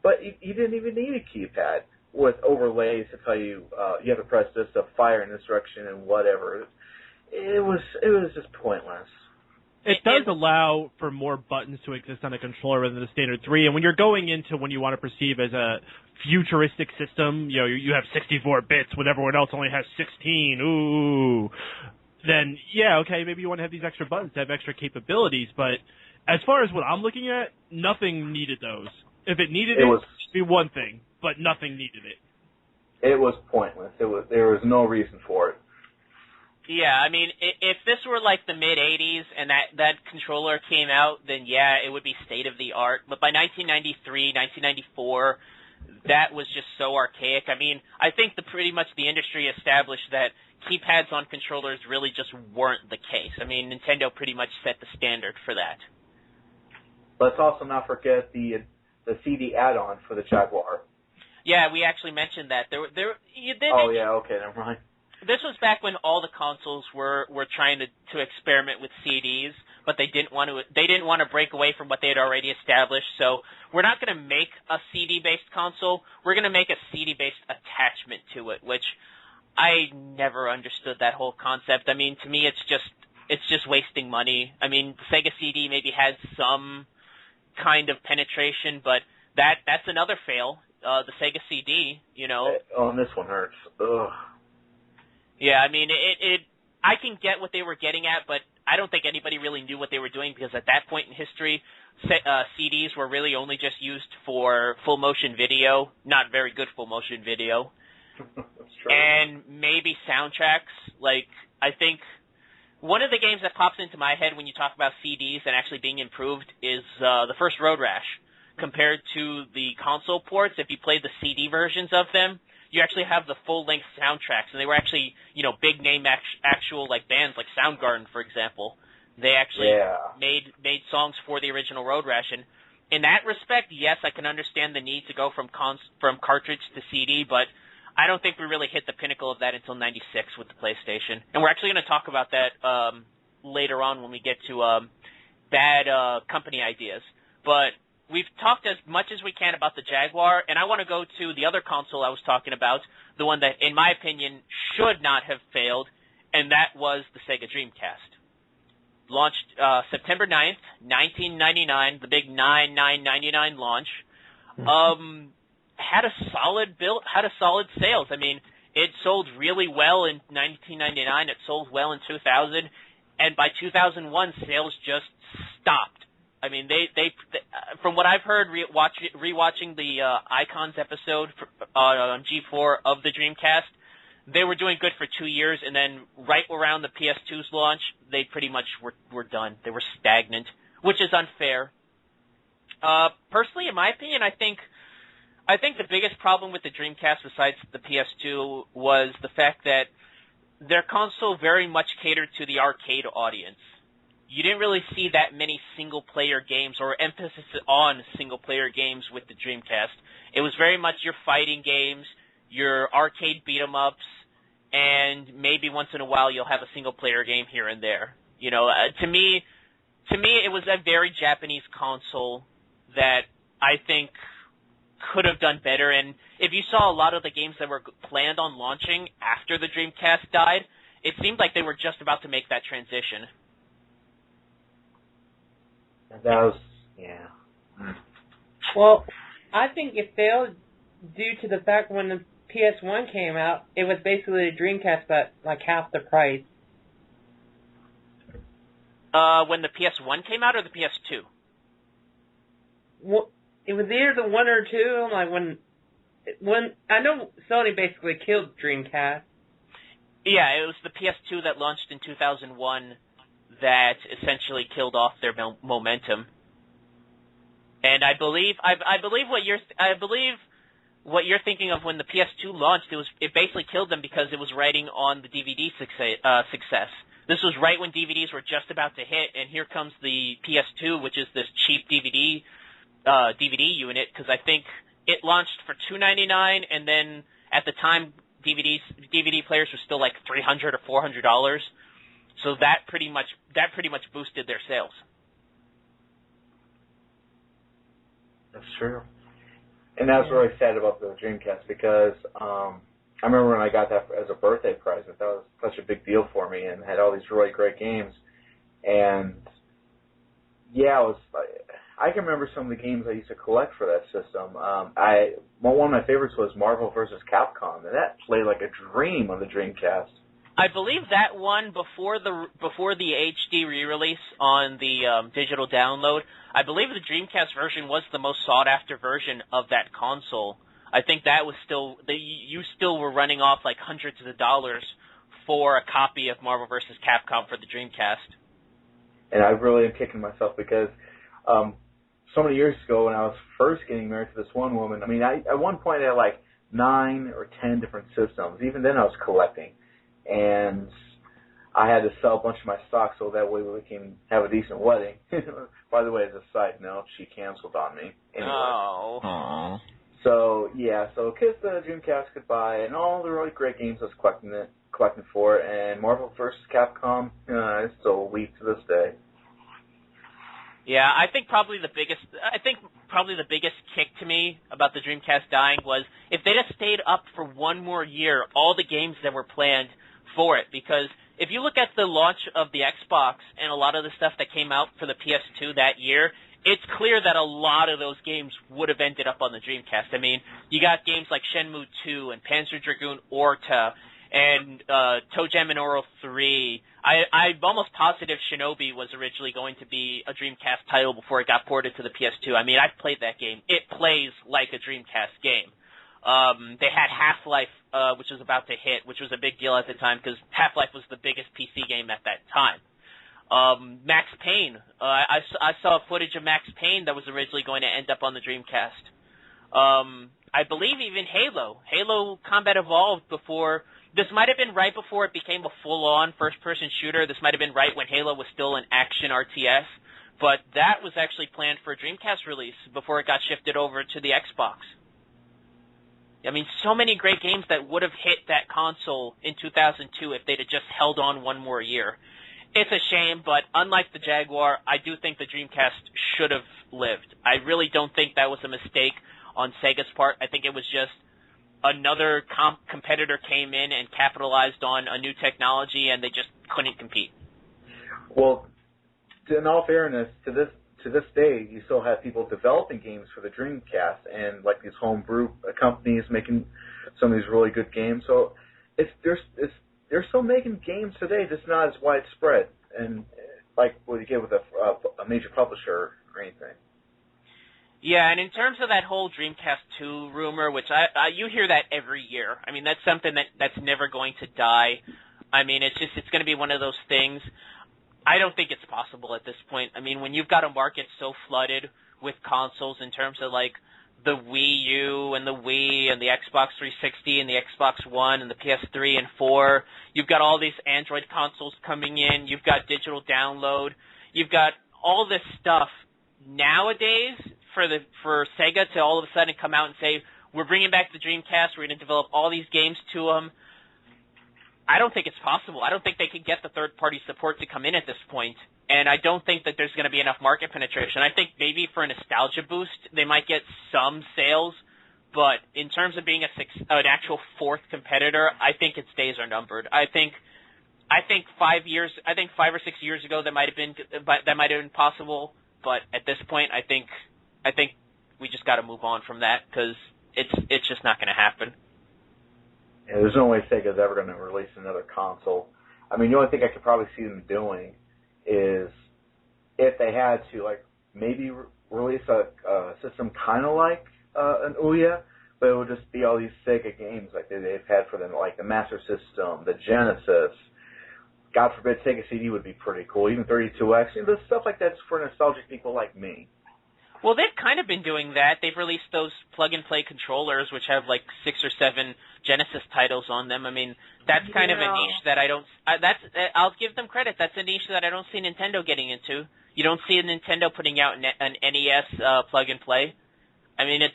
But you didn't even need a keypad with overlays to tell you you have to press this to fire in this direction and whatever. It was just pointless. It does allow for more buttons to exist on a controller rather than the standard 3, and when you're going into when you want to perceive as a futuristic system, you have 64 bits when everyone else only has 16, ooh, then, yeah, okay, maybe you want to have these extra buttons to have extra capabilities, but as far as what I'm looking at, nothing needed those. If it needed it would be one thing, but nothing needed it. It was pointless. There was no reason for it. Yeah, I mean, if this were like the mid-'80s and that controller came out, then yeah, it would be state-of-the-art. But by 1993, 1994, that was just so archaic. I mean, I think pretty much the industry established that keypads on controllers really just weren't the case. I mean, Nintendo pretty much set the standard for that. Let's also not forget the CD add-on for the Jaguar. Yeah, we actually mentioned that. Yeah, okay, never mind. This was back when all the consoles were trying to experiment with CDs, but they didn't want to break away from what they had already established. So we're not going to make a CD-based console. We're going to make a CD-based attachment to it, which I never understood that whole concept. I mean, to me, it's just wasting money. I mean, Sega CD maybe had some kind of penetration, but that's another fail. The Sega CD, Oh, and this one hurts. Ugh. Yeah, I mean, I can get what they were getting at, but I don't think anybody really knew what they were doing because at that point in history, CDs were really only just used for full motion video, not very good full motion video. That's true. And maybe soundtracks. Like, I think one of the games that pops into my head when you talk about CDs and actually being improved is the first Road Rash. Compared to the console ports, if you played the CD versions of them, you actually have the full-length soundtracks, and they were actually, big-name actual like bands, like Soundgarden, for example. They actually made songs for the original Road Rash, and in that respect, yes, I can understand the need to go from cartridge to CD, but I don't think we really hit the pinnacle of that until '96 with the PlayStation. And we're actually going to talk about that later on when we get to bad company ideas. But we've talked as much as we can about the Jaguar, and I want to go to the other console I was talking about, the one that, in my opinion, should not have failed, and that was the Sega Dreamcast. Launched September 9th, 1999, the big 9/9/99 launch. Had a solid sales. I mean, it sold really well in 1999. It sold well in 2000, and by 2001, sales just stopped. I mean, they from what I've heard, rewatching the Icons episode on G4 of the Dreamcast, they were doing good for 2 years, and then right around the PS2's launch, they pretty much were done. They were stagnant, which is unfair. Personally, in my opinion, I think the biggest problem with the Dreamcast, besides the PS2, was the fact that their console very much catered to the arcade audience. You didn't really see that many single-player games or emphasis on single-player games with the Dreamcast. It was very much your fighting games, your arcade beat-em-ups, and maybe once in a while you'll have a single-player game here and there. To me, it was a very Japanese console that I think could have done better. And if you saw a lot of the games that were planned on launching after the Dreamcast died, it seemed like they were just about to make that transition. That was, yeah. Well, I think it failed due to the fact when the PS1 came out, it was basically a Dreamcast, but like half the price. When the PS1 came out or the PS2? Well, it was either the one or two. Like when I know Sony basically killed Dreamcast. Yeah, it was the PS2 that launched in 2001 that essentially killed off their momentum. And I believe what you're thinking of when the PS2 launched, it basically killed them because it was riding on the DVD success. This was right when DVDs were just about to hit, and here comes the PS2, which is this cheap DVD unit, because I think it launched for $2.99, and then at the time DVD players were still like $300 or $400. So that pretty much boosted their sales. That's true. And I was really sad about the Dreamcast because I remember when I got that as a birthday present. That was such a big deal for me, and had all these really great games. And yeah, I can remember some of the games I used to collect for that system. One of my favorites was Marvel vs. Capcom, and that played like a dream on the Dreamcast. I believe that one before the HD re-release on the digital download. I believe the Dreamcast version was the most sought-after version of that console. I think that was you still were running off like hundreds of dollars for a copy of Marvel vs. Capcom for the Dreamcast. And I really am kicking myself because so many years ago when I was first getting married to this one woman, I mean, at one point I had like 9 or 10 different systems. Even then I was collecting. And I had to sell a bunch of my stock so that way we can have a decent wedding. By the way, as a side note, she canceled on me. Anyway. Oh. Aww. So, yeah, so kiss the Dreamcast goodbye, and all the really great games I was collecting for, and Marvel vs. Capcom, I still weep to this day. Yeah, I think probably the biggest kick to me about the Dreamcast dying was if they'd have stayed up for one more year, all the games that were planned for it, because if you look at the launch of the Xbox and a lot of the stuff that came out for the PS2 that year, it's clear that a lot of those games would have ended up on the Dreamcast. I mean, you got games like Shenmue 2 and Panzer Dragoon Orta and ToeJam and Earl 3. I'm almost positive Shinobi was originally going to be a Dreamcast title before it got ported to the PS2. I mean, I've played that game. It plays like a Dreamcast game. They had Half-Life, which was about to hit, which was a big deal at the time because Half-Life was the biggest PC game at that time. Max Payne. I saw footage of Max Payne that was originally going to end up on the Dreamcast. I believe even Halo Combat Evolved before. This might have been right before it became a full-on first-person shooter. This might have been right when Halo was still an action RTS. But that was actually planned for a Dreamcast release before it got shifted over to the Xbox. I mean, so many great games that would have hit that console in 2002 if they'd have just held on one more year. It's a shame, but unlike the Jaguar, I do think the Dreamcast should have lived. I really don't think that was a mistake on Sega's part. I think it was just another competitor came in and capitalized on a new technology, and they just couldn't compete. Well, in all fairness, to this day, you still have people developing games for the Dreamcast, and like these homebrew companies making some of these really good games. So they're still making games today, just not as widespread, and like what you get with a major publisher or anything. Yeah, and in terms of that whole Dreamcast 2 rumor, which you hear that every year. I mean, that's something that's never going to die. I mean, it's going to be one of those things. I don't think it's possible at this point. I mean, when you've got a market so flooded with consoles in terms of like the Wii U and the Wii and the Xbox 360 and the Xbox One and the PS3 and 4, you've got all these Android consoles coming in, you've got digital download, you've got all this stuff nowadays for Sega to all of a sudden come out and say, we're bringing back the Dreamcast, we're going to develop all these games to them. I don't think it's possible. I don't think they could get the third-party support to come in at this point, and I don't think that there's going to be enough market penetration. I think maybe for a nostalgia boost, they might get some sales, but in terms of being an actual fourth competitor, I think its days are numbered. I think 5 or 6 years ago that might have been possible, but at this point, I think we just got to move on from that because it's just not going to happen. Yeah, there's no way Sega's ever going to release another console. I mean, the only thing I could probably see them doing is if they had to, like, maybe release a system kind of like an Ouya, but it would just be all these Sega games like they've had for them, like the Master System, the Genesis. God forbid, Sega CD would be pretty cool. Even 32X. You know, there's stuff like that's for nostalgic people like me. Well, they've kind of been doing that. They've released those plug-and-play controllers, which have like 6 or 7 Genesis titles on them. I mean, that's kind of a niche that I don't. I'll give them credit. That's a niche that I don't see Nintendo getting into. You don't see Nintendo putting out an NES plug-and-play. I mean, it's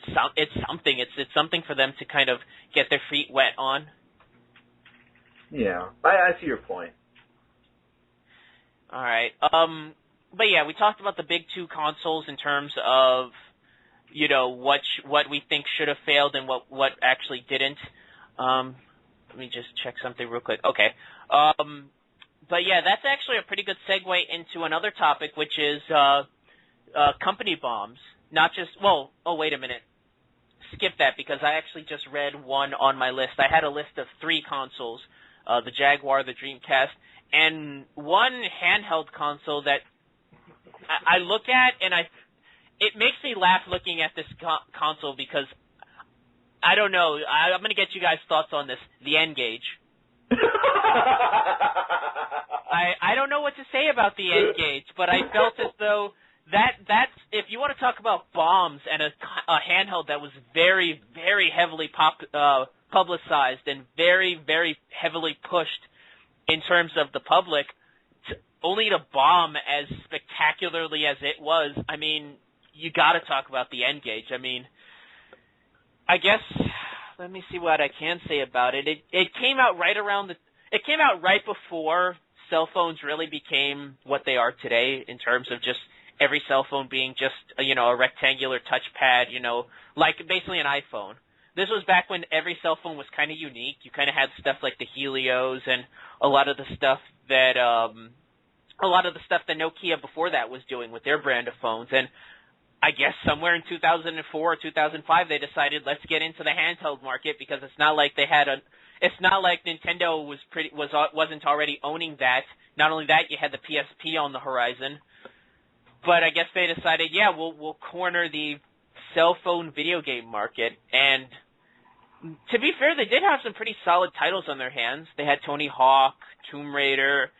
something. It's something for them to kind of get their feet wet on. Yeah, I see your point. All right. But yeah, we talked about the big two consoles in terms of, you know, what we think should have failed and what actually didn't. Let me just check something real quick. Okay. But yeah, that's actually a pretty good segue into another topic, which is company bombs. Not just, well, oh, wait a minute. Skip that, because I actually just read one on my list. I had a list of 3 consoles, the Jaguar, the Dreamcast, and one handheld console that I look at, and it makes me laugh looking at this console, because I don't know. I'm going to get you guys' thoughts on this. The N-Gage. I don't know what to say about the N-Gage, but I felt as though that's, if you want to talk about bombs and a handheld that was very, very heavily publicized and very, very heavily pushed in terms of the public, only to bomb as spectacularly as it was, I mean, you got to talk about the N-Gage. I mean, I guess, let me see what I can say about it. It came out right before cell phones really became what they are today, in terms of just every cell phone being just, you know, a rectangular touchpad, you know, like basically an iPhone. This was back when every cell phone was kind of unique. You kind of had stuff like the Helios and a lot of the stuff that Nokia before that was doing with their brand of phones. And I guess somewhere in 2004 or 2005 they decided, let's get into the handheld market, because it's not like Nintendo wasn't already owning that. Not only that, you had the PSP on the horizon. But I guess they decided, yeah, we'll corner the cell phone video game market. And to be fair, they did have some pretty solid titles on their hands. They had Tony Hawk, Tomb Raider,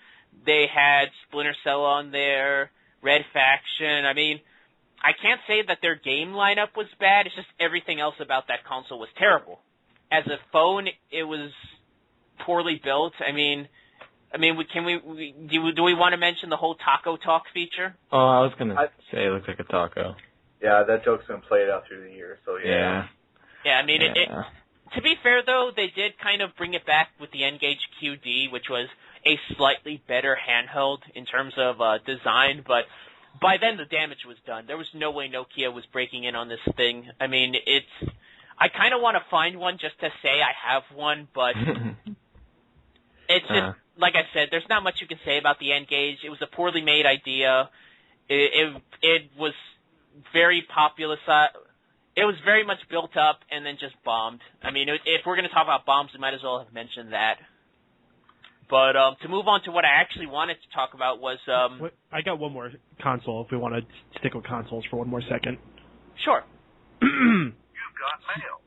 they had Splinter Cell on there, Red Faction. I mean, I can't say that their game lineup was bad. It's just everything else about that console was terrible. As a phone, it was poorly built. I mean, do we want to mention the whole Taco Talk feature? Oh, I was gonna say it looks like a taco. Yeah, that joke's been played out through the years. So yeah. Yeah, I mean, to be fair though, they did kind of bring it back with the N-Gage QD, which was a slightly better handheld in terms of design, but by then the damage was done. There was no way Nokia was breaking in on this thing. I mean, I kind of want to find one just to say I have one, but it's just, like I said, there's not much you can say about the N-Gage. It was a poorly made idea. It was very populous. It was very much built up and then just bombed. I mean, if we're going to talk about bombs, we might as well have mentioned that. But to move on to what I actually wanted to talk about was... I got one more console, if we want to stick with consoles for one more second. Sure. You've got mail.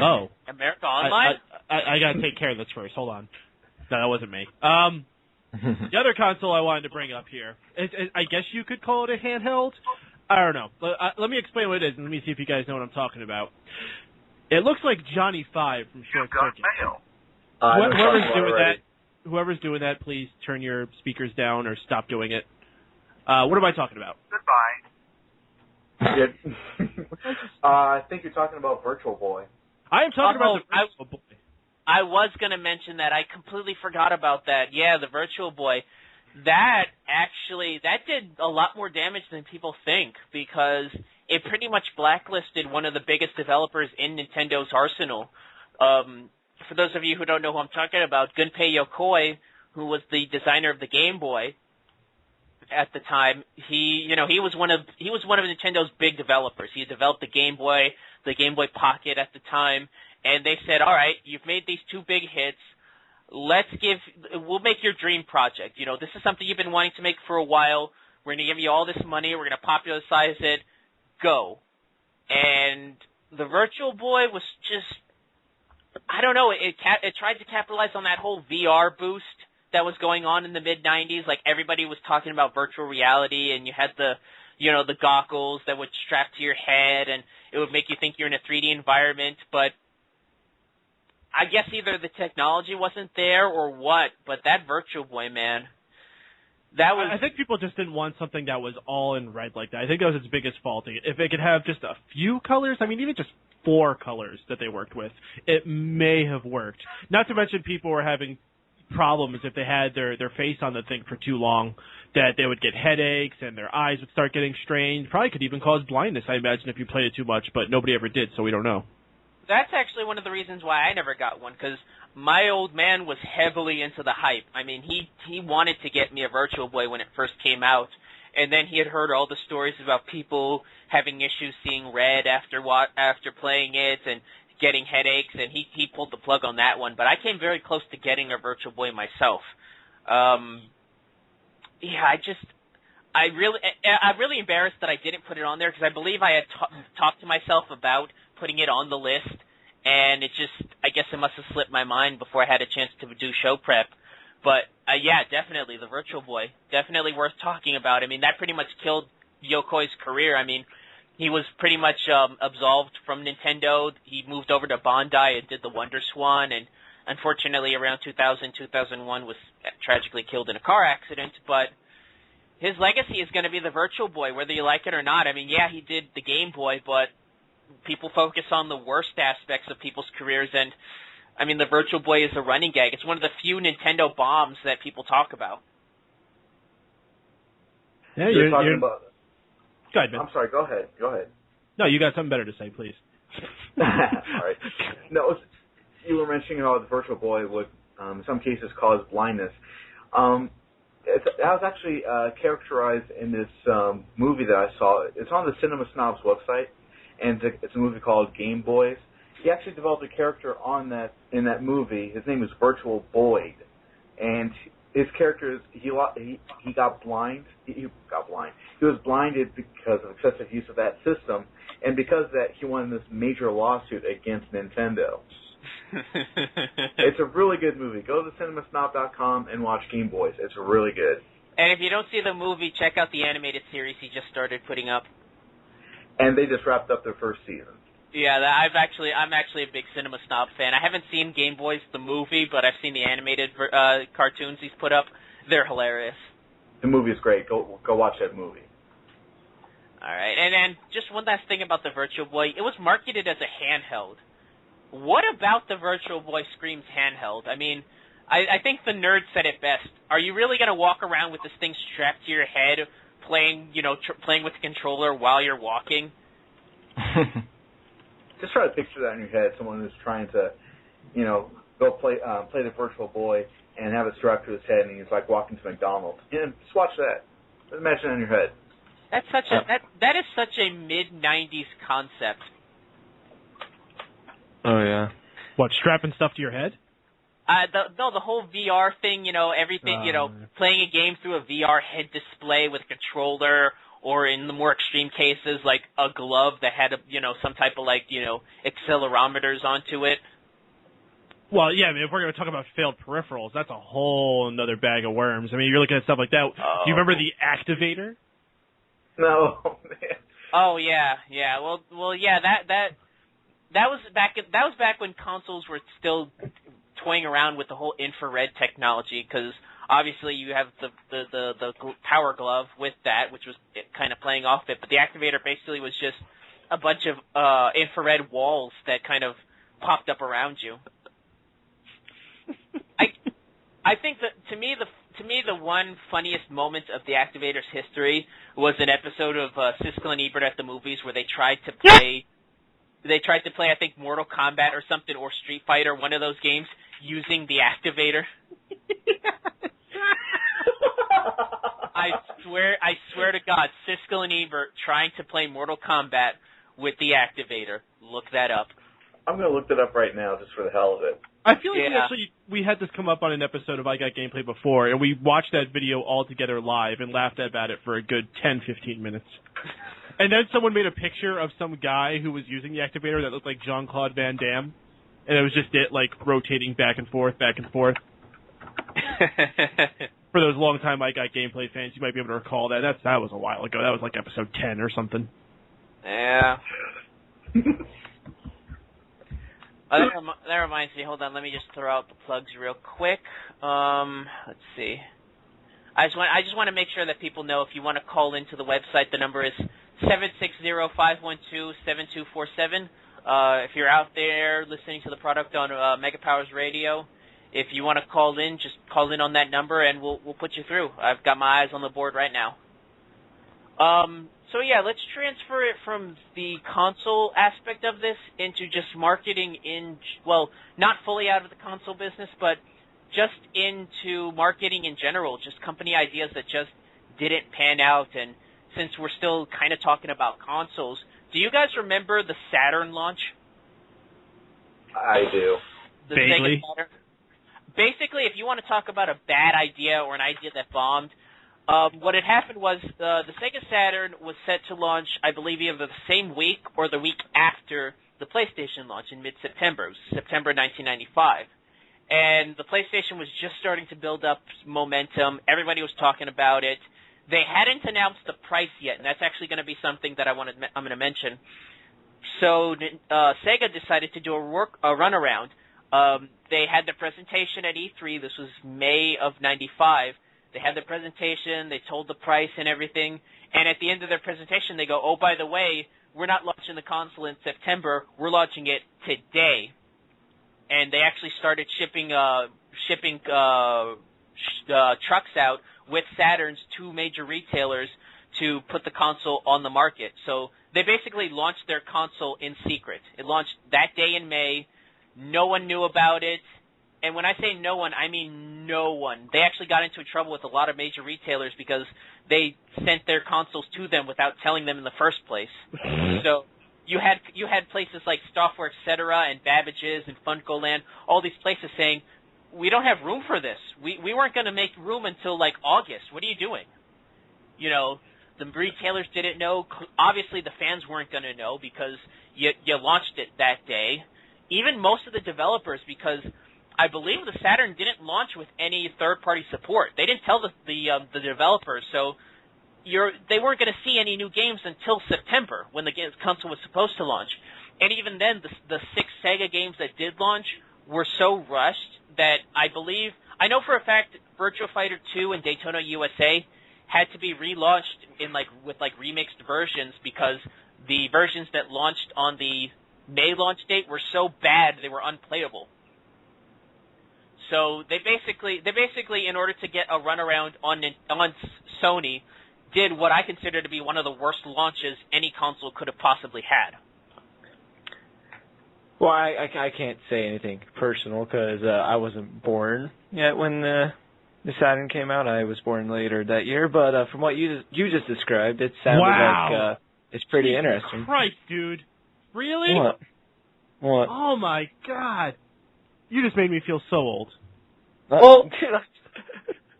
Oh. America Online? I got to take care of this first. Hold on. No, that wasn't me. The other console I wanted to bring up here, I guess you could call it a handheld. I don't know. Let me explain what it is, and let me see if you guys know what I'm talking about. It looks like Johnny 5 from Short Circuit. You've got mail. Whoever's doing that, please turn your speakers down or stop doing it. What am I talking about? Goodbye. I think you're talking about Virtual Boy. I am talking about the Virtual Boy. I was going to mention that. I completely forgot about that. Yeah, the Virtual Boy. That did a lot more damage than people think, because it pretty much blacklisted one of the biggest developers in Nintendo's arsenal. For those of you who don't know who I'm talking about, Gunpei Yokoi, who was the designer of the Game Boy at the time, he was one of Nintendo's big developers. He had developed the Game Boy Pocket at the time, and they said, "All right, you've made these 2 big hits. We'll make your dream project. You know, this is something you've been wanting to make for a while. We're going to give you all this money. We're going to popularize it. Go." And the Virtual Boy was just, I don't know, it tried to capitalize on that whole VR boost that was going on in the mid-90s. Like, everybody was talking about virtual reality, and you had the goggles that would strap to your head, and it would make you think you're in a 3D environment. But I guess either the technology wasn't there or what, but that Virtual Boy, man, that was... I think people just didn't want something that was all in red like that. I think that was its biggest fault. If it could have just a few colors, I mean, even just 4 colors that they worked with, it may have worked. Not to mention people were having problems if they had their face on the thing for too long, that they would get headaches and their eyes would start getting strained. Probably could even cause blindness, I imagine, if you played it too much, but nobody ever did, so we don't know. That's actually one of the reasons why I never got one, because my old man was heavily into the hype. I mean, he wanted to get me a Virtual Boy when it first came out, and then he had heard all the stories about people having issues seeing red after playing it and getting headaches, and he pulled the plug on that one. But I came very close to getting a Virtual Boy myself. I'm really embarrassed that I didn't put it on there, because I believe I had talked to myself about putting it on the list, and I guess it must have slipped my mind before I had a chance to do show prep. But yeah, definitely the Virtual Boy, definitely worth talking about. I mean, that pretty much killed Yokoi's career. I mean, he was pretty much absolved from Nintendo. He moved over to Bandai and did the Wonder Swan, and unfortunately around 2000, 2001 was tragically killed in a car accident. But his legacy is going to be the Virtual Boy, whether you like it or not. I mean, yeah, he did the Game Boy, but people focus on the worst aspects of people's careers, and I mean, the Virtual Boy is a running gag. It's one of the few Nintendo bombs that people talk about. Yeah, you're talking about. Go ahead, man. I'm sorry. Go ahead. No, you got something better to say, please. All right. No, you were mentioning how the Virtual Boy would, in some cases, cause blindness. That was actually characterized in this movie that I saw. It's on the Cinema Snobs website, and it's a movie called Game Boys. He actually developed a character in that movie. His name is Virtual Boyd, and his character is he got blind. He was blinded because of excessive use of that system, and because of that, he won this major lawsuit against Nintendo. It's a really good movie. Go to cinemasnob.com and watch Game Boys. It's really good. And if you don't see the movie, check out the animated series he just started putting up. And they just wrapped up their first season. Yeah, I'm actually a big Cinema Snob fan. I haven't seen Game Boys the movie, but I've seen the animated cartoons he's put up. They're hilarious. The movie is great. Go watch that movie. All right, and then just one last thing about the Virtual Boy. It was marketed as a handheld. What about the Virtual Boy screams handheld? I mean, I think the nerd said it best. Are you really going to walk around with this thing strapped to your head, playing with the controller while you're walking? Just try to picture that in your head. Someone who's trying to, go play the Virtual Boy and have it strapped to his head, and he's like walking to McDonald's. Yeah, just watch that. Just imagine it in your head. That's that is such a mid-90s concept. Oh yeah. What, strapping stuff to your head? The whole VR thing, everything, playing a game through a VR head display with a controller, or in the more extreme cases, like a glove that had some type of accelerometers onto it. Well, yeah, I mean, if we're going to talk about failed peripherals, that's a whole another bag of worms. I mean, you're looking at stuff like that. Do you remember the Activator? No, man. Oh yeah. Well, yeah. That was back when consoles were still toying around with the whole infrared technology, because obviously you have the Power Glove with that, which was kind of playing off it, but the Activator basically was just a bunch of infrared walls that kind of popped up around you. I think that to me the one funniest moment of the Activator's history was an episode of Siskel and Ebert at the Movies, where they tried to play I think Mortal Kombat or something, or Street Fighter, one of those games, using the Activator. I swear to God, Siskel and Ebert trying to play Mortal Kombat with the Activator. Look that up. I'm going to look that up right now just for the hell of it. I feel like we had this come up on an episode of I Got Gameplay before, and we watched that video all together live and laughed about it for a good 10-15 minutes. And then someone made a picture of some guy who was using the Activator that looked like Jean-Claude Van Damme, and it was just it, rotating back and forth. For those long-time I Got Gameplay fans, you might be able to recall that. That was a while ago. That was like episode 10 or something. Yeah. That reminds me. Hold on, let me just throw out the plugs real quick. Let's see. I just want to make sure that people know, if you want to call into the website, the number is 760-512-7247. If you're out there listening to the product on Mega Powers Radio, if you want to call in, just call in on that number, and we'll put you through. I've got my eyes on the board right now. So yeah, let's transfer it from the console aspect of this into just marketing not fully out of the console business, but just into marketing in general, just company ideas that just didn't pan out. And since we're still kind of talking about consoles, do you guys remember the Saturn launch? I do. The Vaguely. Sega Saturn? Basically, if you want to talk about a bad idea or an idea that bombed, what had happened was the Sega Saturn was set to launch, I believe, either the same week or the week after the PlayStation launch in mid-September. It was September 1995. And the PlayStation was just starting to build up momentum. Everybody was talking about it. They hadn't announced the price yet, and that's actually going to be something that I'm going to mention. So Sega decided to do a runaround. They had the presentation at E3. This was May of 95. They had the presentation. They told the price and everything. And at the end of their presentation, they go, oh, by the way, we're not launching the console in September. We're launching it today. And they actually started shipping trucks out with Saturns to major retailers to put the console on the market. So they basically launched their console in secret. It launched that day in May. No one knew about it. And when I say no one, I mean no one. They actually got into trouble with a lot of major retailers because they sent their consoles to them without telling them in the first place. So you had places like Software Etc. and Babbage's and Funcoland, all these places saying, we don't have room for this. We weren't going to make room until like August. What are you doing? You know, the retailers didn't know. Obviously, the fans weren't going to know because you launched it that day. Even most of the developers, because I believe the Saturn didn't launch with any third-party support. They didn't tell the developers, so they weren't going to see any new games until September when the console was supposed to launch. And even then, the 6 Sega games that did launch were so rushed that I know for a fact Virtua Fighter 2 and Daytona USA had to be relaunched with remixed versions because the versions that launched on the May launch date were so bad they were unplayable. So they basically, in order to get a runaround on Sony, did what I consider to be one of the worst launches any console could have possibly had. Well, I can't say anything personal because I wasn't born yet when the Saturn came out. I was born later that year. But from what you just described, it sounded like it's pretty Jesus interesting. Christ, dude. Really? What? Oh, my God. You just made me feel so old. Well,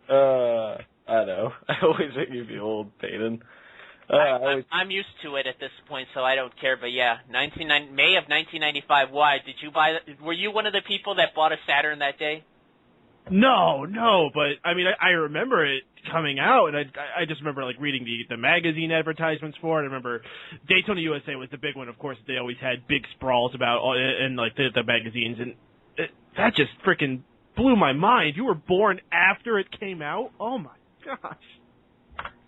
I know. I always make you feel old, Paden. I'm used to it at this point, so I don't care. But yeah, May of 1995. Why did you buy? Were you one of the people that bought a Saturn that day? No, but I mean, I remember it coming out, and I just remember like reading the magazine advertisements for it. I remember Daytona USA was the big one, of course. They always had big sprawls about in like the magazines, and that just freaking blew my mind. You were born after it came out? Oh my gosh.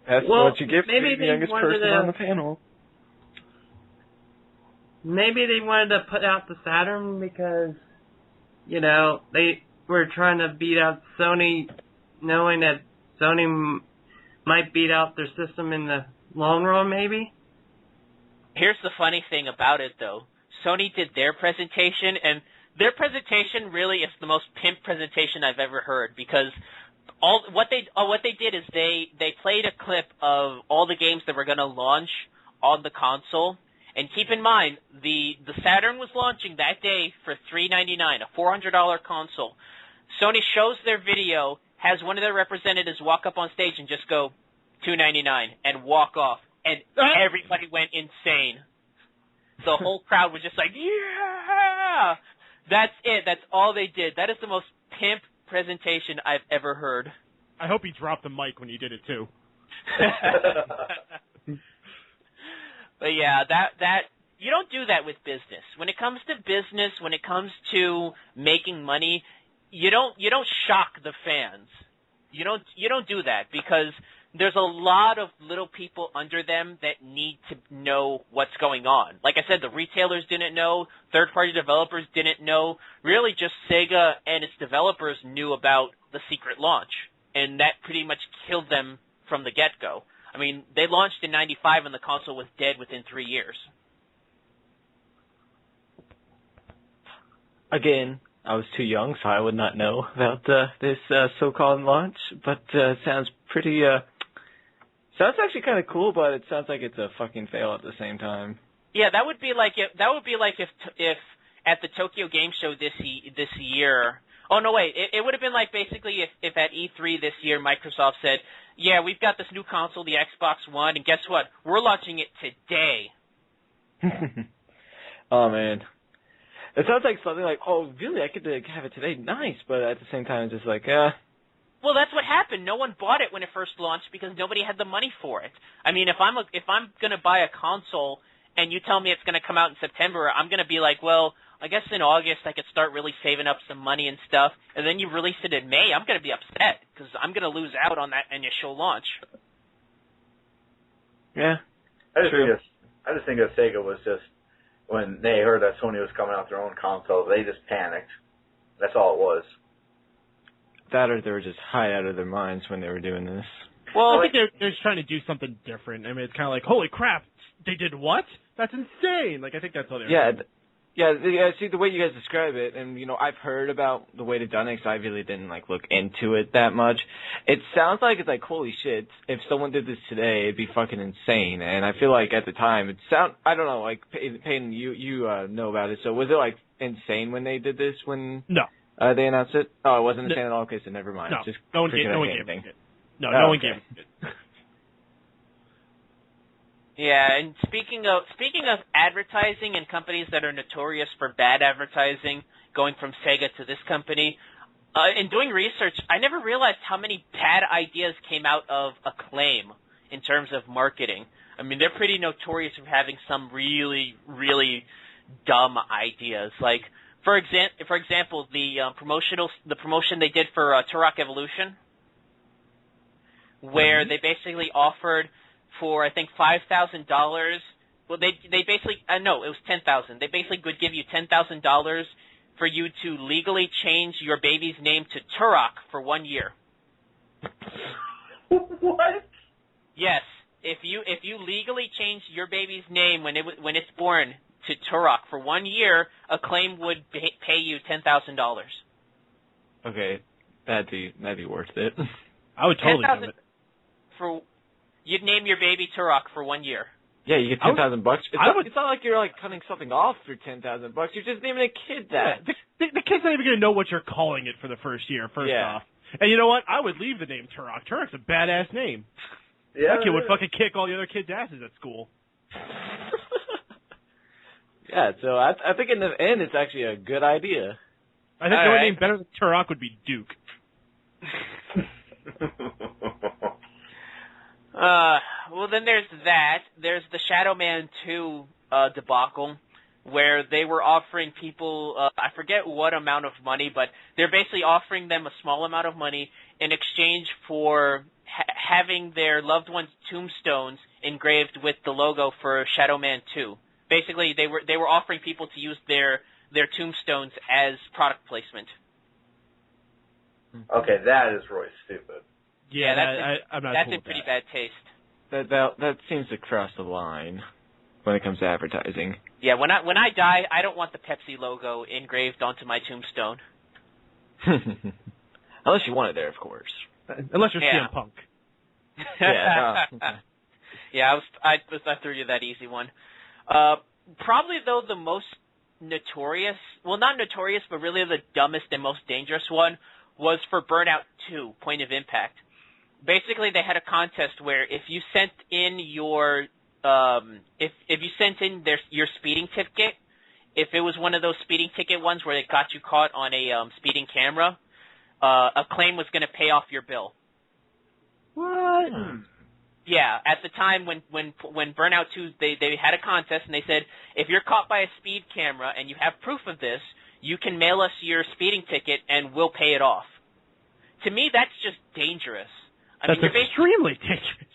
That's what you get for maybe the youngest person on the panel. Maybe they wanted to put out the Saturn because, you know, they were trying to beat out Sony, knowing that Sony might beat out their system in the long run, maybe? Here's the funny thing about it, though. Sony did their presentation, and their presentation really is the most pimp presentation I've ever heard because what they did is they played a clip of all the games that were going to launch on the console. And keep in mind, the Saturn was launching that day for $399, a $400 console. Sony shows their video, has one of their representatives walk up on stage and just go $299 and walk off, and everybody went insane. The whole crowd was just like, yeah! That's it. That's all they did. That is the most pimp presentation I've ever heard. I hope he dropped the mic when you did it too. But yeah, that you don't do that with business. When it comes to business, when it comes to making money, you don't shock the fans. You don't do that because there's a lot of little people under them that need to know what's going on. Like I said, the retailers didn't know, third-party developers didn't know. Really, just Sega and its developers knew about the secret launch, and that pretty much killed them from the get-go. I mean, they launched in '95, and the console was dead within 3 years. Again, I was too young, so I would not know about this so-called launch, but sounds pretty... sounds actually kind of cool, but it sounds like it's a fucking fail at the same time. Yeah, that would be like if at the Tokyo Game Show this year. Oh no, wait! It would have been like basically if at E3 this year Microsoft said, "Yeah, we've got this new console, the Xbox One, and guess what? We're launching it today." Oh man, it sounds like something like, "Oh, really? I could have it today? Nice!" But at the same time, it's just like, Well, that's what happened. No one bought it when it first launched because nobody had the money for it. I mean, if I'm gonna buy a console and you tell me it's gonna come out in September, I'm gonna be like, well, I guess in August I could start really saving up some money and stuff. And then you release it in May, I'm gonna be upset because I'm gonna lose out on that initial launch. yeah. I just think that Sega was just, when they heard that Sony was coming out with their own console, they just panicked. That's all it was. That or they were just high out of their minds when they were doing this. Well, I think they're just trying to do something different. I mean, it's kind of like, holy crap, they did what? That's insane. Like, I think that's all they're doing. Yeah, see, the way you guys describe it, and, I've heard about the way they've done it, because I really didn't, look into it that much. It sounds like it's like, holy shit, if someone did this today, it'd be fucking insane. And I feel like at the time, I don't know, like, Paden, you know about it, so was it, like, insane when they did this, when... No. They announced it? Oh, it wasn't insane at all? Okay, so never mind. No, Just no one gave it. No one gave it. Yeah, and speaking of advertising and companies that are notorious for bad advertising, going from Sega to this company, in doing research, I never realized how many bad ideas came out of Acclaim in terms of marketing. I mean, they're pretty notorious for having some really, really dumb ideas. Like, for example, the promotion they did for Turok Evolution, where they basically offered for, I think, $5,000. Well, they basically no, it was $10,000. They basically would give you $10,000 for you to legally change your baby's name to Turok for 1 year. What? Yes, if you legally change your baby's name when it's born to Turok for 1 year, Acclaim would pay you $10,000. Okay, that'd be worth it. I would totally do it. You'd name your baby Turok for 1 year. Yeah, you get $10,000 bucks. It's not like you're cutting something off for $10,000 bucks. You're just naming a kid that. Yeah, the kid's not even gonna know what you're calling it for the first year. First off, and you know what? I would leave the name Turok. Turok's a badass name. Yeah, that kid would fucking kick all the other kids' asses at school. Yeah, so I think in the end it's actually a good idea. I think the only name better than Turok would be Duke. Well, then there's that. There's the Shadow Man 2 debacle, where they were offering people, I forget what amount of money, but they're basically offering them a small amount of money in exchange for having their loved ones' tombstones engraved with the logo for Shadow Man 2. Basically, they were offering people to use their tombstones as product placement. Okay, that is really stupid. Yeah, that's in pretty bad taste. That seems to cross the line when it comes to advertising. Yeah, when I die, I don't want the Pepsi logo engraved onto my tombstone. Unless you want it there, of course. Unless you're CM Punk. Yeah. Yeah, I threw you that easy one. Probably though the most notorious, well, not notorious, but really the dumbest and most dangerous one was for Burnout 2: Point of Impact. Basically, they had a contest where if you sent in your if you sent in your speeding ticket, if it was one of those speeding ticket ones where it got you caught on a speeding camera, Acclaim was going to pay off your bill. What? Yeah, at the time when Burnout 2, they had a contest and they said, if you're caught by a speed camera and you have proof of this, you can mail us your speeding ticket and we'll pay it off. To me, that's just dangerous. That's extremely dangerous.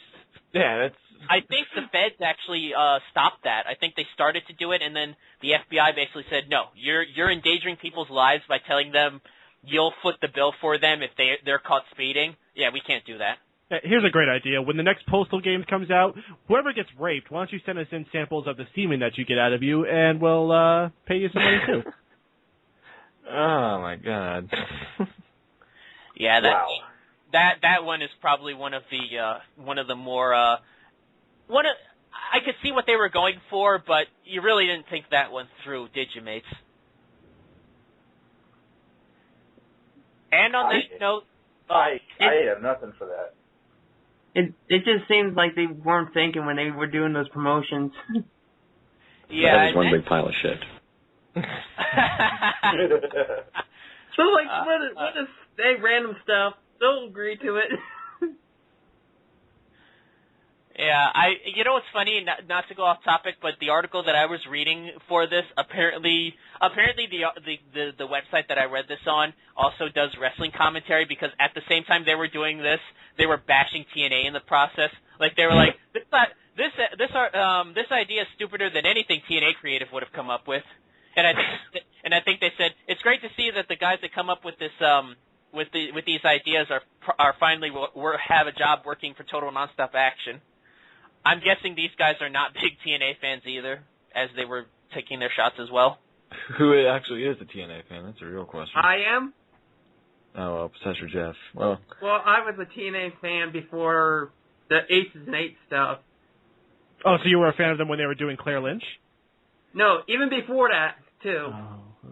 Yeah, that's. I think the feds actually stopped that. I think they started to do it, and then the FBI basically said, no, you're endangering people's lives by telling them you'll foot the bill for them if they're caught speeding. Yeah, we can't do that. Here's a great idea. When the next Postal game comes out, whoever gets raped, why don't you send us in samples of the semen that you get out of you, and we'll pay you some money too. Oh my God. Yeah, Wow. that one is probably one of the more I could see what they were going for, but you really didn't think that one through, did you, mates? And on this note, I have nothing for that. It just seems like they weren't thinking when they were doing those promotions. yeah, that is one big pile of shit. So what if they random stuff? They'll agree to it. Yeah, you know what's funny, not to go off topic, but the article that I was reading for this, apparently the website that I read this on also does wrestling commentary, because at the same time they were doing this, they were bashing TNA in the process. Like, they were like, this idea is stupider than anything TNA creative would have come up with. And I think they said it's great to see that the guys that come up with this with these ideas are finally have a job working for Total Nonstop Action. I'm guessing these guys are not big TNA fans either, as they were taking their shots as well. Who actually is a TNA fan? That's a real question. I am. Oh, well, Professor Jeff. Well, I was a TNA fan before the Aces and Eights stuff. Oh, so you were a fan of them when they were doing Claire Lynch? No, even before that, too.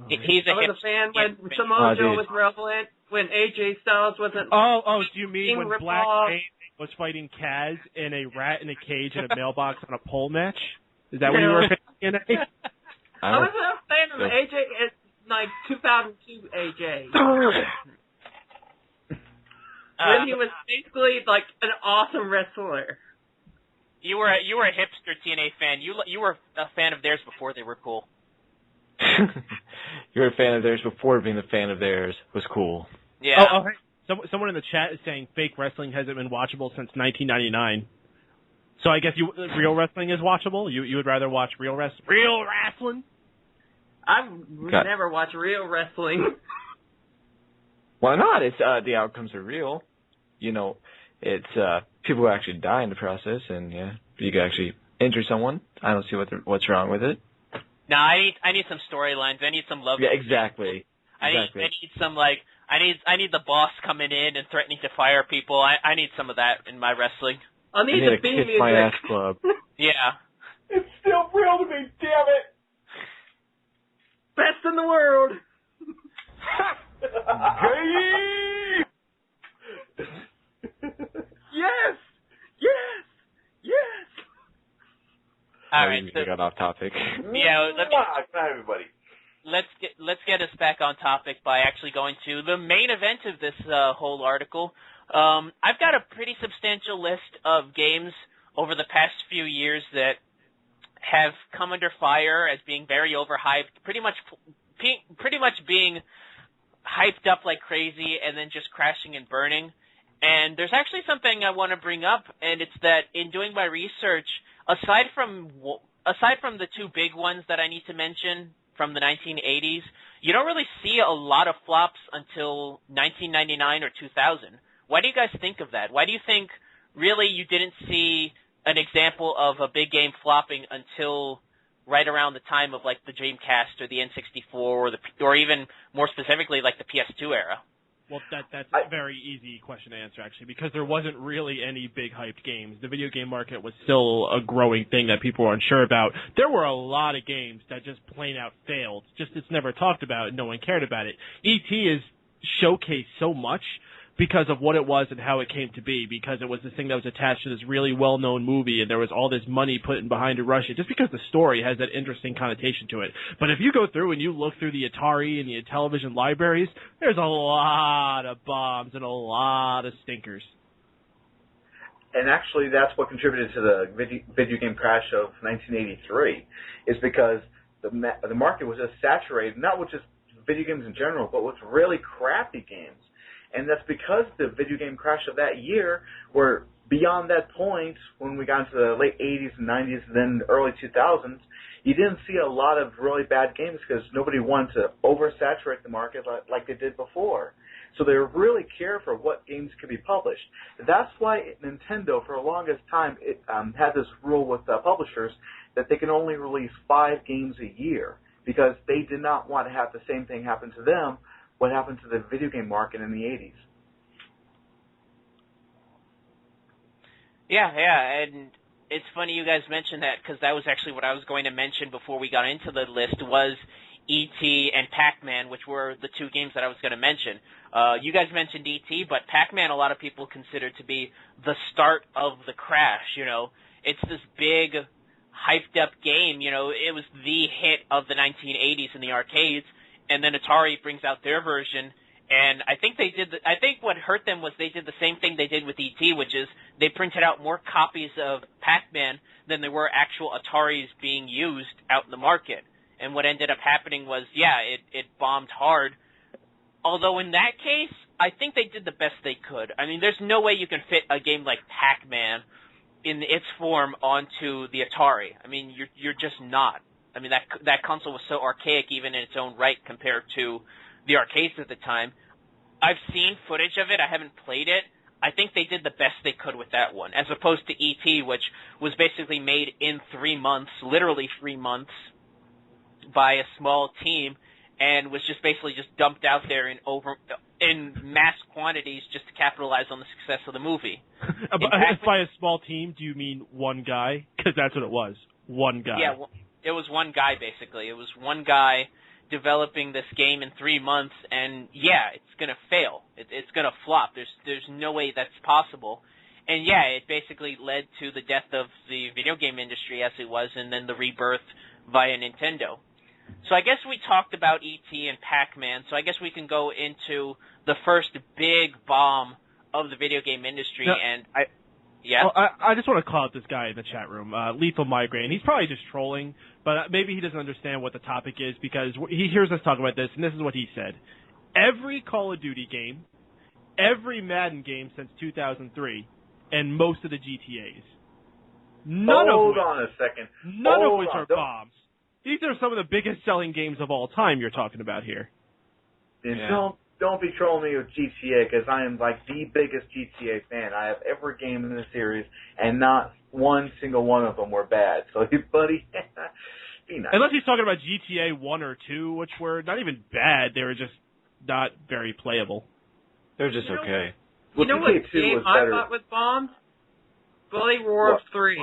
He's I was a fan when Samoa Joe was relevant, when AJ Styles wasn't. Oh, do you mean when ripped Black off. Kane was fighting Kaz in a rat in a cage in a mailbox on a pole match? Is that when you were a fan of TNA? I was a fan of AJ in like 2002 AJ. When he was basically like an awesome wrestler. You were a hipster TNA fan. You were a fan of theirs before they were cool. You were a fan of theirs before being a fan of theirs was cool. Yeah. Oh, hey. Someone in the chat is saying fake wrestling hasn't been watchable since 1999. So I guess real wrestling is watchable? You would rather watch real wrestling? I would never watch real wrestling. Why not? It's the outcomes are real. You know, it's people actually die in the process, and yeah, you can actually injure someone. I don't see what's wrong with it. No, I need some storylines. I need some love. Yeah, exactly. I need some I need the boss coming in and threatening to fire people. I need some of that in my wrestling. I need a the theme Kiss music. My Ass Club. Yeah. It's still real to me, damn it! Best in the world. Yes. All right. We got off topic. Yeah. Come on, everybody. Let's get us back on topic by actually going to the main event of this whole article. I've got a pretty substantial list of games over the past few years that have come under fire as being very overhyped, pretty much being hyped up like crazy and then just crashing and burning. And there's actually something I want to bring up, and it's that in doing my research, aside from the two big ones that I need to mention from the 1980s, you don't really see a lot of flops until 1999 or 2000. Why do you guys think of that? Why do you think really you didn't see an example of a big game flopping until right around the time of like the Dreamcast or the N64 or even more specifically like the PS2 era? Well, that's a very easy question to answer, actually, because there wasn't really any big hyped games. The video game market was still a growing thing that people were unsure about. There were a lot of games that just plain out failed. Just it's never talked about, and no one cared about it. E.T. is showcased so much because of what it was and how it came to be, because it was this thing that was attached to this really well-known movie, and there was all this money put in behind to rush it, just because the story has that interesting connotation to it. But if you go through and you look through the Atari and the television libraries, there's a lot of bombs and a lot of stinkers. And actually, that's what contributed to the video game crash of 1983, is because the market was just saturated, not with just video games in general, but with really crappy games. And that's because the video game crash of that year, where beyond that point, when we got into the late 80s and 90s and then early 2000s, you didn't see a lot of really bad games because nobody wanted to oversaturate the market like they did before. So they were really careful what games could be published. That's why Nintendo, for the longest time, had this rule with publishers that they can only release 5 games a year because they did not want to have the same thing happen to them what happened to the video game market in the 80s. Yeah, and it's funny you guys mentioned that because that was actually what I was going to mention before we got into the list was E.T. and Pac-Man, which were the 2 games that I was going to mention. You guys mentioned E.T., but Pac-Man a lot of people consider to be the start of the crash, you know. It's this big, hyped-up game, you know. It was the hit of the 1980s in the arcades, and then Atari brings out their version, and I think what hurt them was they did the same thing they did with E.T., which is they printed out more copies of Pac-Man than there were actual Ataris being used out in the market. And what ended up happening was, it bombed hard. Although in that case, I think they did the best they could. I mean, there's no way you can fit a game like Pac-Man in its form onto the Atari. I mean, you're just not. I mean, that console was so archaic even in its own right compared to the arcades at the time. I've seen footage of it. I haven't played it. I think they did the best they could with that one, as opposed to E.T., which was basically made in 3 months, literally 3 months, by a small team, and was just basically just dumped out there in mass quantities just to capitalize on the success of the movie. By a small team, do you mean one guy? Because that's what it was. One guy. Yeah, it was one guy, basically. It was one guy developing this game in 3 months, and it's going to fail. It's going to flop. There's no way that's possible. And it basically led to the death of the video game industry as it was, and then the rebirth via Nintendo. So I guess we talked about E.T. and Pac-Man, so I guess we can go into the first big bomb of the video game industry, I just want to call out this guy in the chat room, Lethal Migraine. He's probably just trolling, but maybe he doesn't understand what the topic is because he hears us talk about this, and this is what he said. Every Call of Duty game, every Madden game since 2003, and most of the GTAs. Hold on a second. None of which are bombs. These are some of the biggest selling games of all time you're talking about here. Don't be trolling me with GTA, because I am like the biggest GTA fan. I have every game in the series, and not one single one of them were bad. So, buddy, be nice. Unless he's talking about GTA 1 or 2, which were not even bad. They were just not very playable. They're just okay. You know what game I thought was bombed? Bloody Roar 3.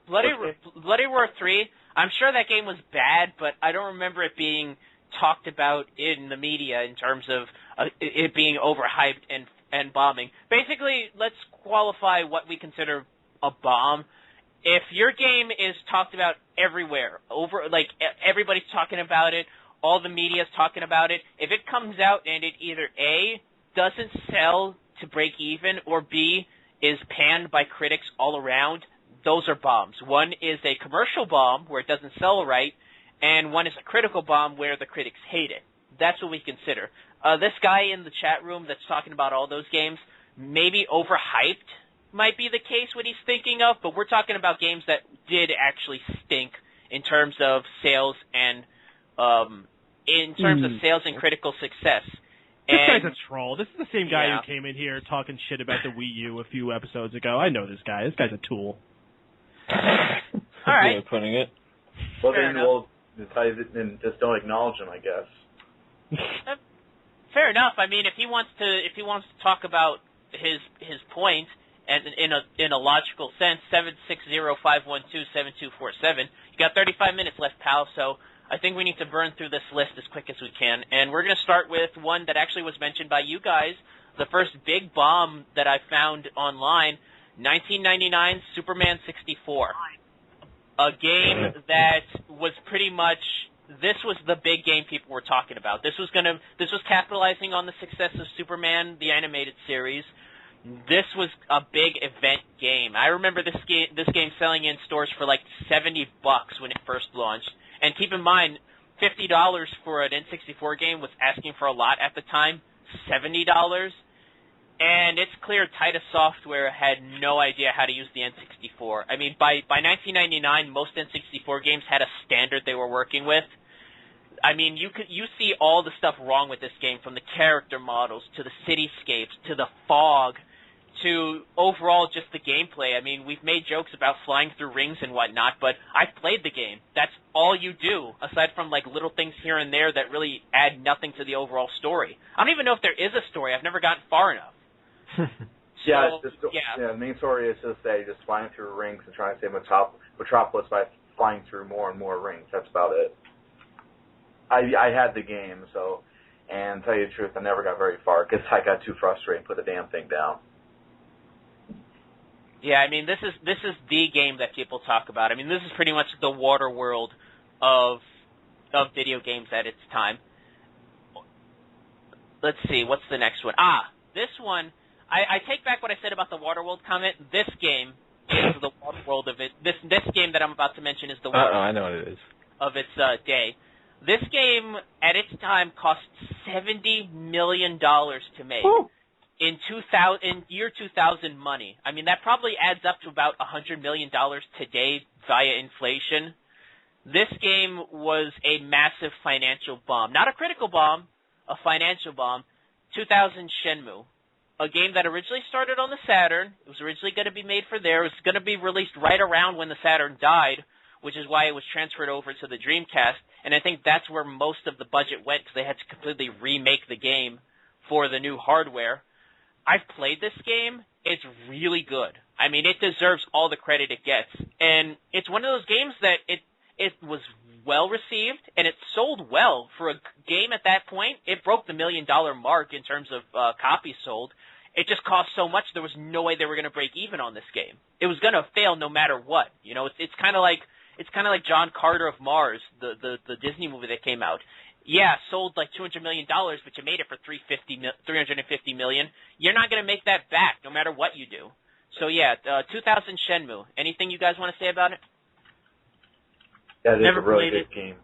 Bloody Roar 3, I'm sure that game was bad, but I don't remember it being talked about in the media in terms of it being overhyped and bombing. Basically, let's qualify what we consider a bomb. If your game is talked about everywhere, everybody's talking about it, all the media's talking about it, if it comes out and it either A, doesn't sell to break even, or B, is panned by critics all around, those are bombs. One is a commercial bomb where it doesn't sell right, and one is a critical bomb where the critics hate it. That's what we consider. This guy in the chat room that's talking about all those games, maybe overhyped might be the case what he's thinking of, but we're talking about games that did actually stink in terms of sales and critical success. This guy's a troll. This is the same guy who came in here talking shit about the Wii U a few episodes ago. I know this guy. This guy's a tool. All right. Way of putting it. Well, then we'll just don't acknowledge him, I guess. Fair enough. I mean, if he wants to talk about his point and in a logical sense, 760-512-7247. You got 35 minutes left, pal. So I think we need to burn through this list as quick as we can, and we're going to start with one that actually was mentioned by you guys. The first big bomb that I found online, 1999 Superman 64. A game that was pretty much, this was the big game people were talking about. This was capitalizing on the success of Superman, the animated series. This was a big event game. I remember this game selling in stores for like $70 when it first launched. And keep in mind, $50 for an N64 game was asking for a lot at the time, $70. And it's clear Titus Software had no idea how to use the N64. I mean, by 1999, most N64 games had a standard they were working with. I mean, you see all the stuff wrong with this game, from the character models to the cityscapes to the fog to overall just the gameplay. I mean, we've made jokes about flying through rings and whatnot, but I've played the game. That's all you do, aside from like little things here and there that really add nothing to the overall story. I don't even know if there is a story. I've never gotten far enough. The main story is just that you're just flying through rings and trying to save Metropolis by flying through more and more rings. That's about it. I had the game, so, and to tell you the truth, I never got very far because I got too frustrated and put the damn thing down. Yeah, I mean, this is the game that people talk about. I mean, this is pretty much the water world of video games at its time. Let's see, what's the next one? This one. I take back what I said about the Waterworld comment. This game is the Waterworld of it. This game that I'm about to mention is the Waterworld I know what it is. Of its day. This game, at its time, cost $70 million to make. Woo. In year 2000 money. I mean, that probably adds up to about $100 million today via inflation. This game was a massive financial bomb. Not a critical bomb, a financial bomb. 2000 Shenmue. A game that originally started on the Saturn. It was originally going to be made for there. It was going to be released right around when the Saturn died, which is why it was transferred over to the Dreamcast. And I think that's where most of the budget went, because they had to completely remake the game for the new hardware. I've played this game. It's really good. I mean, it deserves all the credit it gets. And it's one of those games that it was well received, and it sold well. For a game at that point, it broke the $1 million mark in terms of copies sold. It just cost so much, there was no way they were going to break even on this game. It was going to fail no matter what. You know, it's kind of like John Carter of Mars, the Disney movie that came out. Yeah, sold like $200 million, but you made it for $350 million. You're not going to make that back no matter what you do. So yeah, 2000 Shenmue. Anything you guys want to say about it? That is Never a really played good game.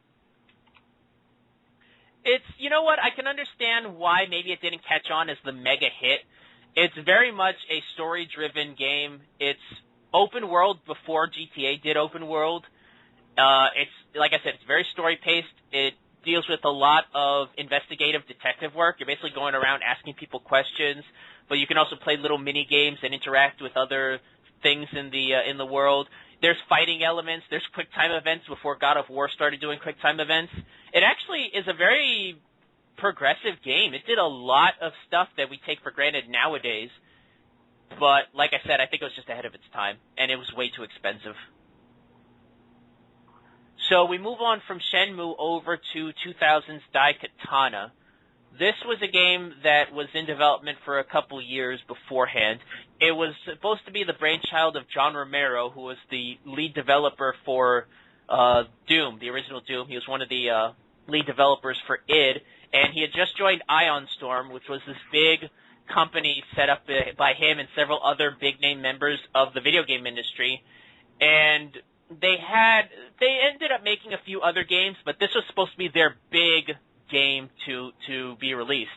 It's, you know what, I can understand why maybe it didn't catch on as the mega hit. It's very much a story-driven game. It's open world before GTA did open world. It's, like I said, it's very story-paced. It deals with a lot of investigative detective work. You're basically going around asking people questions, but you can also play little mini games and interact with other things in the world. There's fighting elements. There's quick time events before God of War started doing quick time events. It actually is a very progressive game. It did a lot of stuff that we take for granted nowadays, but like I said, I think it was just ahead of its time, and it was way too expensive. So we move on from Shenmue over to 2000's Daikatana. This was a game that was in development for a couple years beforehand. It was supposed to be the brainchild of John Romero, who was the lead developer for Doom, the original Doom. He was one of the lead developers for id, and he had just joined Ion Storm, which was this big company set up by him and several other big-name members of the video game industry. And they ended up making a few other games, but this was supposed to be their big game to be released.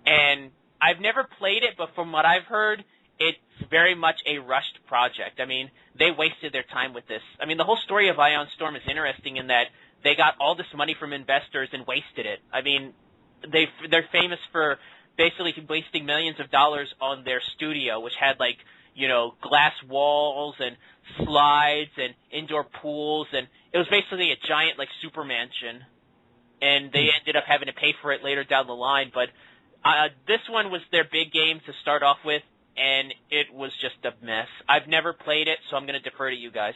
And I've never played it, but from what I've heard, it's very much a rushed project. I mean, they wasted their time with this. I mean, the whole story of Ion Storm is interesting in that they got all this money from investors and wasted it. I mean, they're famous for basically wasting millions of dollars on their studio, which had like, you know, glass walls and slides and indoor pools, and it was basically a giant like super mansion. And they ended up having to pay for it later down the line. But this one was their big game to start off with, and it was just a mess. I've never played it, so I'm going to defer to you guys.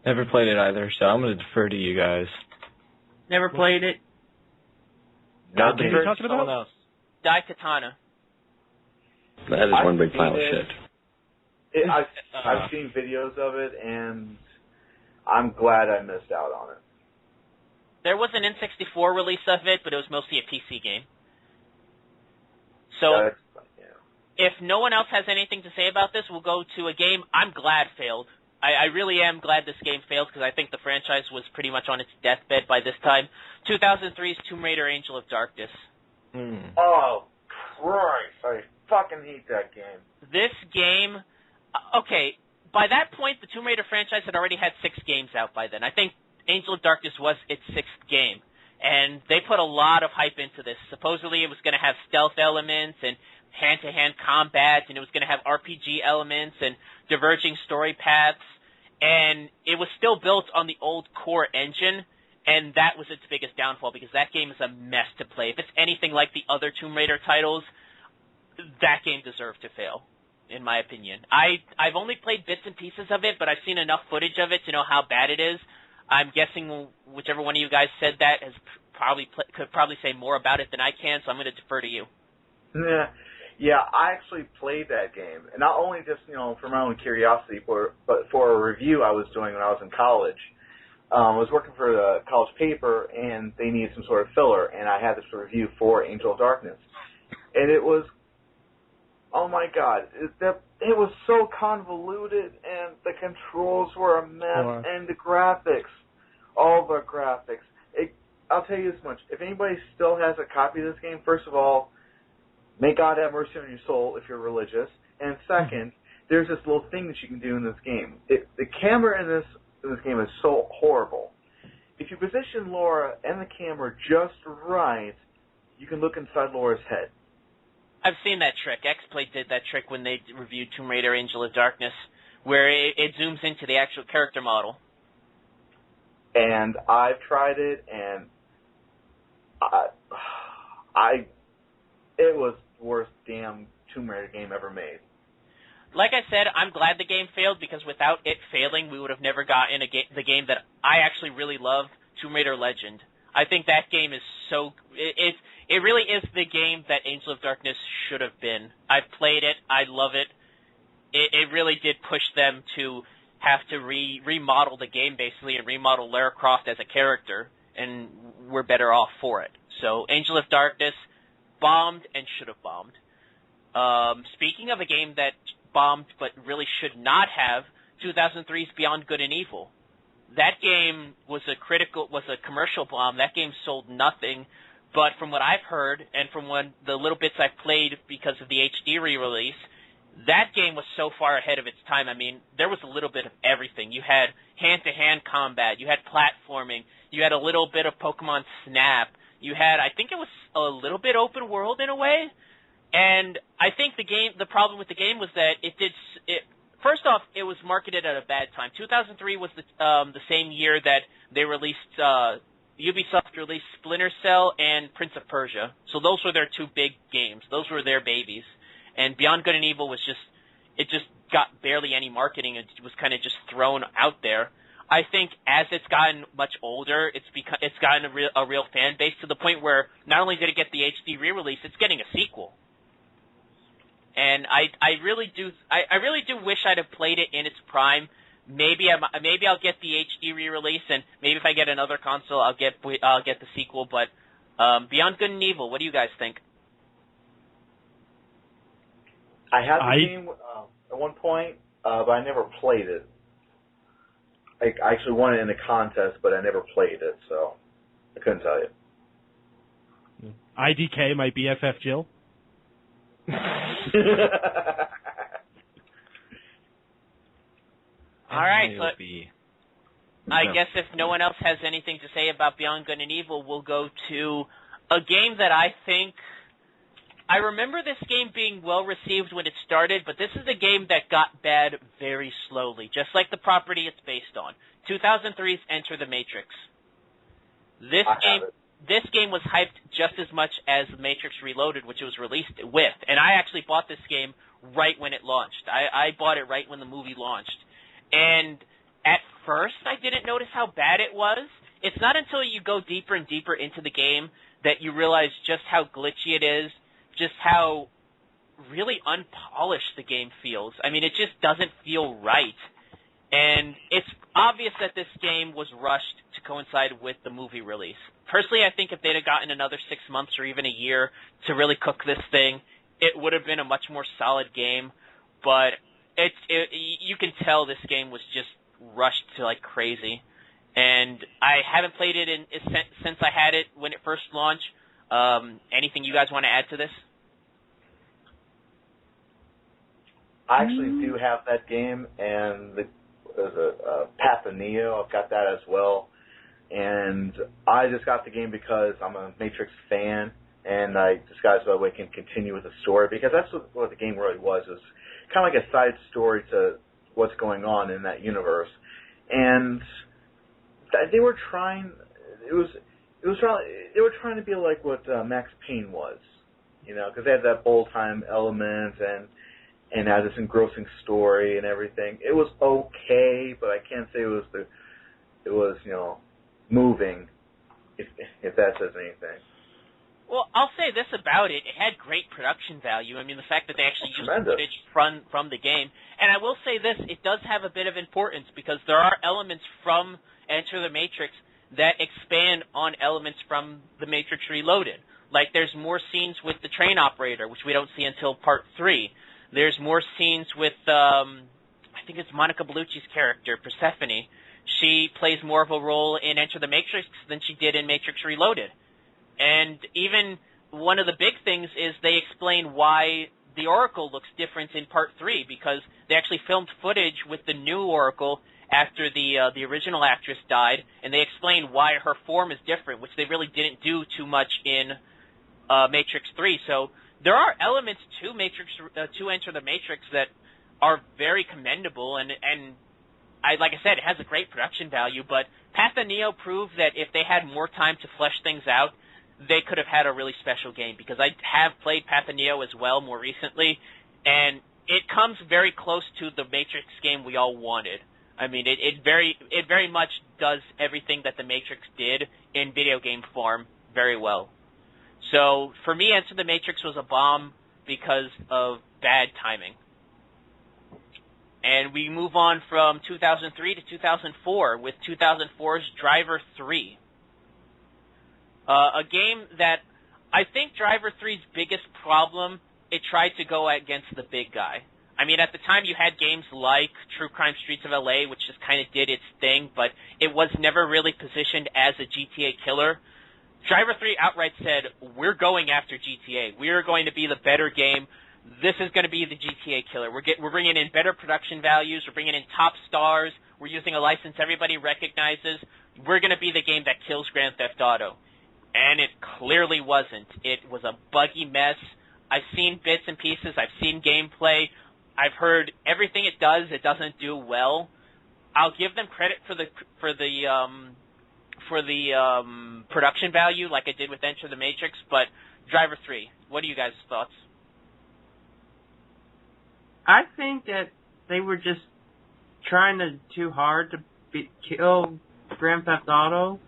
Never played it either, so I'm going to defer to you guys. Never played it. What are you talking about? Else. Daikatana. That is one big pile of shit. I've seen videos of it, and I'm glad I missed out on it. There was an N64 release of it, but it was mostly a PC game. So, if no one else has anything to say about this, we'll go to a game I'm glad failed. I really am glad this game failed because I think the franchise was pretty much on its deathbed by this time. 2003's Tomb Raider Angel of Darkness. Oh, Christ. I fucking hate that game. This game, okay, by that point, the Tomb Raider franchise had already had 6 games out by then. I think Angel of Darkness was its 6th game, and they put a lot of hype into this. Supposedly it was going to have stealth elements and hand-to-hand combat, and it was going to have RPG elements and diverging story paths, and it was still built on the old core engine, and that was its biggest downfall because that game is a mess to play. If it's anything like the other Tomb Raider titles, that game deserved to fail, in my opinion. I've only played bits and pieces of it, but I've seen enough footage of it to know how bad it is. I'm guessing whichever one of you guys said that could probably say more about it than I can, so I'm going to defer to you. Yeah, I actually played that game, and not only just for my own curiosity, but for a review I was doing when I was in college. I was working for the college paper, and they needed some sort of filler, and I had this review for Angel of Darkness, and it was, oh my God, it was so convoluted, and the controls were a mess, and the graphics, all the graphics. I'll tell you this much: if anybody still has a copy of this game, first of all, may God have mercy on your soul if you're religious. And second, there's this little thing that you can do in this game. The camera in this game is so horrible. If you position Laura and the camera just right, you can look inside Laura's head. I've seen that trick. X-Play did that trick when they reviewed Tomb Raider Angel of Darkness, where it zooms into the actual character model. And I've tried it, and it was the worst damn Tomb Raider game ever made. Like I said, I'm glad the game failed because without it failing, we would have never gotten the game that I actually really love, Tomb Raider Legend. I think that game is so... It really is the game that Angel of Darkness should have been. I've played it. I love it. It really did push them to have to remodel the game, basically, and remodel Lara Croft as a character, and we're better off for it. So Angel of Darkness bombed and should have bombed. Speaking of a game that bombed but really should not have, 2003's Beyond Good and Evil. That game was a commercial bomb. That game sold nothing, but from what I've heard and from the little bits I've played because of the HD re-release, that game was so far ahead of its time. I mean, there was a little bit of everything. You had hand-to-hand combat. You had platforming. You had a little bit of Pokemon Snap. You had, I think it was a little bit open world in a way. And I think the problem with the game was that first off, it was marketed at a bad time. 2003 was the same year that they released, Ubisoft released Splinter Cell and Prince of Persia. So those were their 2 big games. Those were their babies. And Beyond Good and Evil was it just got barely any marketing. It was kind of just thrown out there. I think as it's gotten much older, it's gotten a real fan base to the point where not only did it get the HD re-release, it's getting a sequel. And I really do wish I'd have played it in its prime. Maybe I'll get the HD re-release, and maybe if I get another console, I'll get the sequel. But Beyond Good and Evil, what do you guys think? I had the game at one point, but I never played it. I actually won it in a contest, but I never played it, so I couldn't tell you. IDK, my BFF Jill. All right, I guess if no one else has anything to say about Beyond Good and Evil, we'll go to a game that I remember this game being well received when it started, but this is a game that got bad very slowly, just like the property it's based on. 2003's Enter the Matrix. This game was hyped just as much as Matrix Reloaded, which it was released with, and I actually bought this game right when it launched. I bought it right when the movie launched. And at first, I didn't notice how bad it was. It's not until you go deeper and deeper into the game that you realize just how glitchy it is, just how really unpolished the game feels. I mean, it just doesn't feel right. And it's obvious that this game was rushed to coincide with the movie release. Personally, I think if they'd have gotten another 6 months or even a year to really cook this thing, it would have been a much more solid game. But You can tell this game was just rushed to like crazy, and I haven't played it since I had it when it first launched. Anything you guys want to add to this? I actually do have that game, and there's a Path of Neo. I've got that as well, and I just got the game because I'm a Matrix fan, and I just got it so that way I can continue with the story, because that's what the game really was. It was kind of like a side story to what's going on in that universe, and they were trying. They were trying to be like what Max Payne was, because they had that old time element and had this engrossing story and everything. It was okay, but I can't say it was moving, if that says anything. Well, I'll say this about it. It had great production value. I mean, the fact that they actually used footage from the game. And I will say this, it does have a bit of importance, because there are elements from Enter the Matrix that expand on elements from The Matrix Reloaded. Like, there's more scenes with the train operator, which we don't see until Part 3. There's more scenes with, I think it's Monica Bellucci's character, Persephone. She plays more of a role in Enter the Matrix than she did in Matrix Reloaded. And even one of the big things is they explain why the Oracle looks different in Part 3, because they actually filmed footage with the new Oracle after the original actress died, and they explain why her form is different, which they really didn't do too much in Matrix 3. So there are elements to Enter the Matrix that are very commendable, and like I said, it has a great production value, but Path of Neo proved that if they had more time to flesh things out, they could have had a really special game, because I have played Path of Neo as well more recently, and it comes very close to the Matrix game we all wanted. I mean, it very much does everything that the Matrix did in video game form very well. So for me, Enter the Matrix was a bomb because of bad timing. And we move on from 2003 to 2004 with 2004's Driver 3. A game that I think Driver 3's biggest problem, it tried to go against the big guy. I mean, at the time you had games like True Crime Streets of LA, which just kind of did its thing, but it was never really positioned as a GTA killer. Driver 3 outright said, we're going after GTA. We're going to be the better game. This is going to be the GTA killer. We're bringing in better production values. We're bringing in top stars. We're using a license everybody recognizes. We're going to be the game that kills Grand Theft Auto. And it clearly wasn't. It was a buggy mess. I've seen bits and pieces. I've seen gameplay. I've heard everything it does. It doesn't do well. I'll give them credit for the production value, like I did with Enter the Matrix. But Driver 3, what are you guys' thoughts? I think that they were just trying too hard to kill Grand Theft Auto.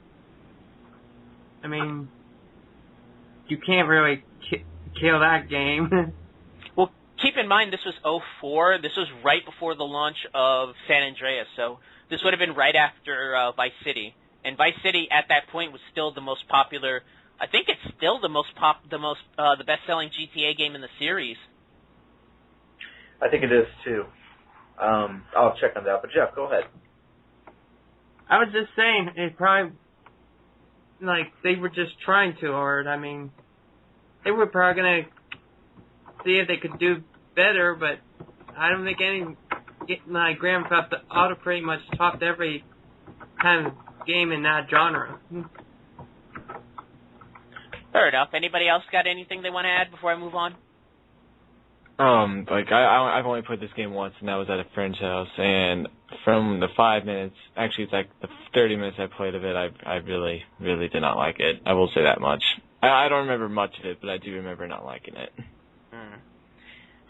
I mean, you can't really kill that game. Well, keep in mind this was 2004. This was right before the launch of San Andreas, so this would have been right after Vice City. And Vice City at that point was still the most popular. I think it's still the best-selling GTA game in the series. I think it is too. I'll check on that. But Jeff, go ahead. I was just saying, it probably, they were just trying too hard. I mean, they were probably going to see if they could do better, but I don't think Grand Theft Auto pretty much topped every kind of game in that genre. Fair enough. Anybody else got anything they want to add before I move on? I've only played this game once, and that was at a friend's house, and from the 5 minutes, actually it's like the 30 minutes I played of it, I really, really did not like it. I will say that much. I don't remember much of it, but I do remember not liking it.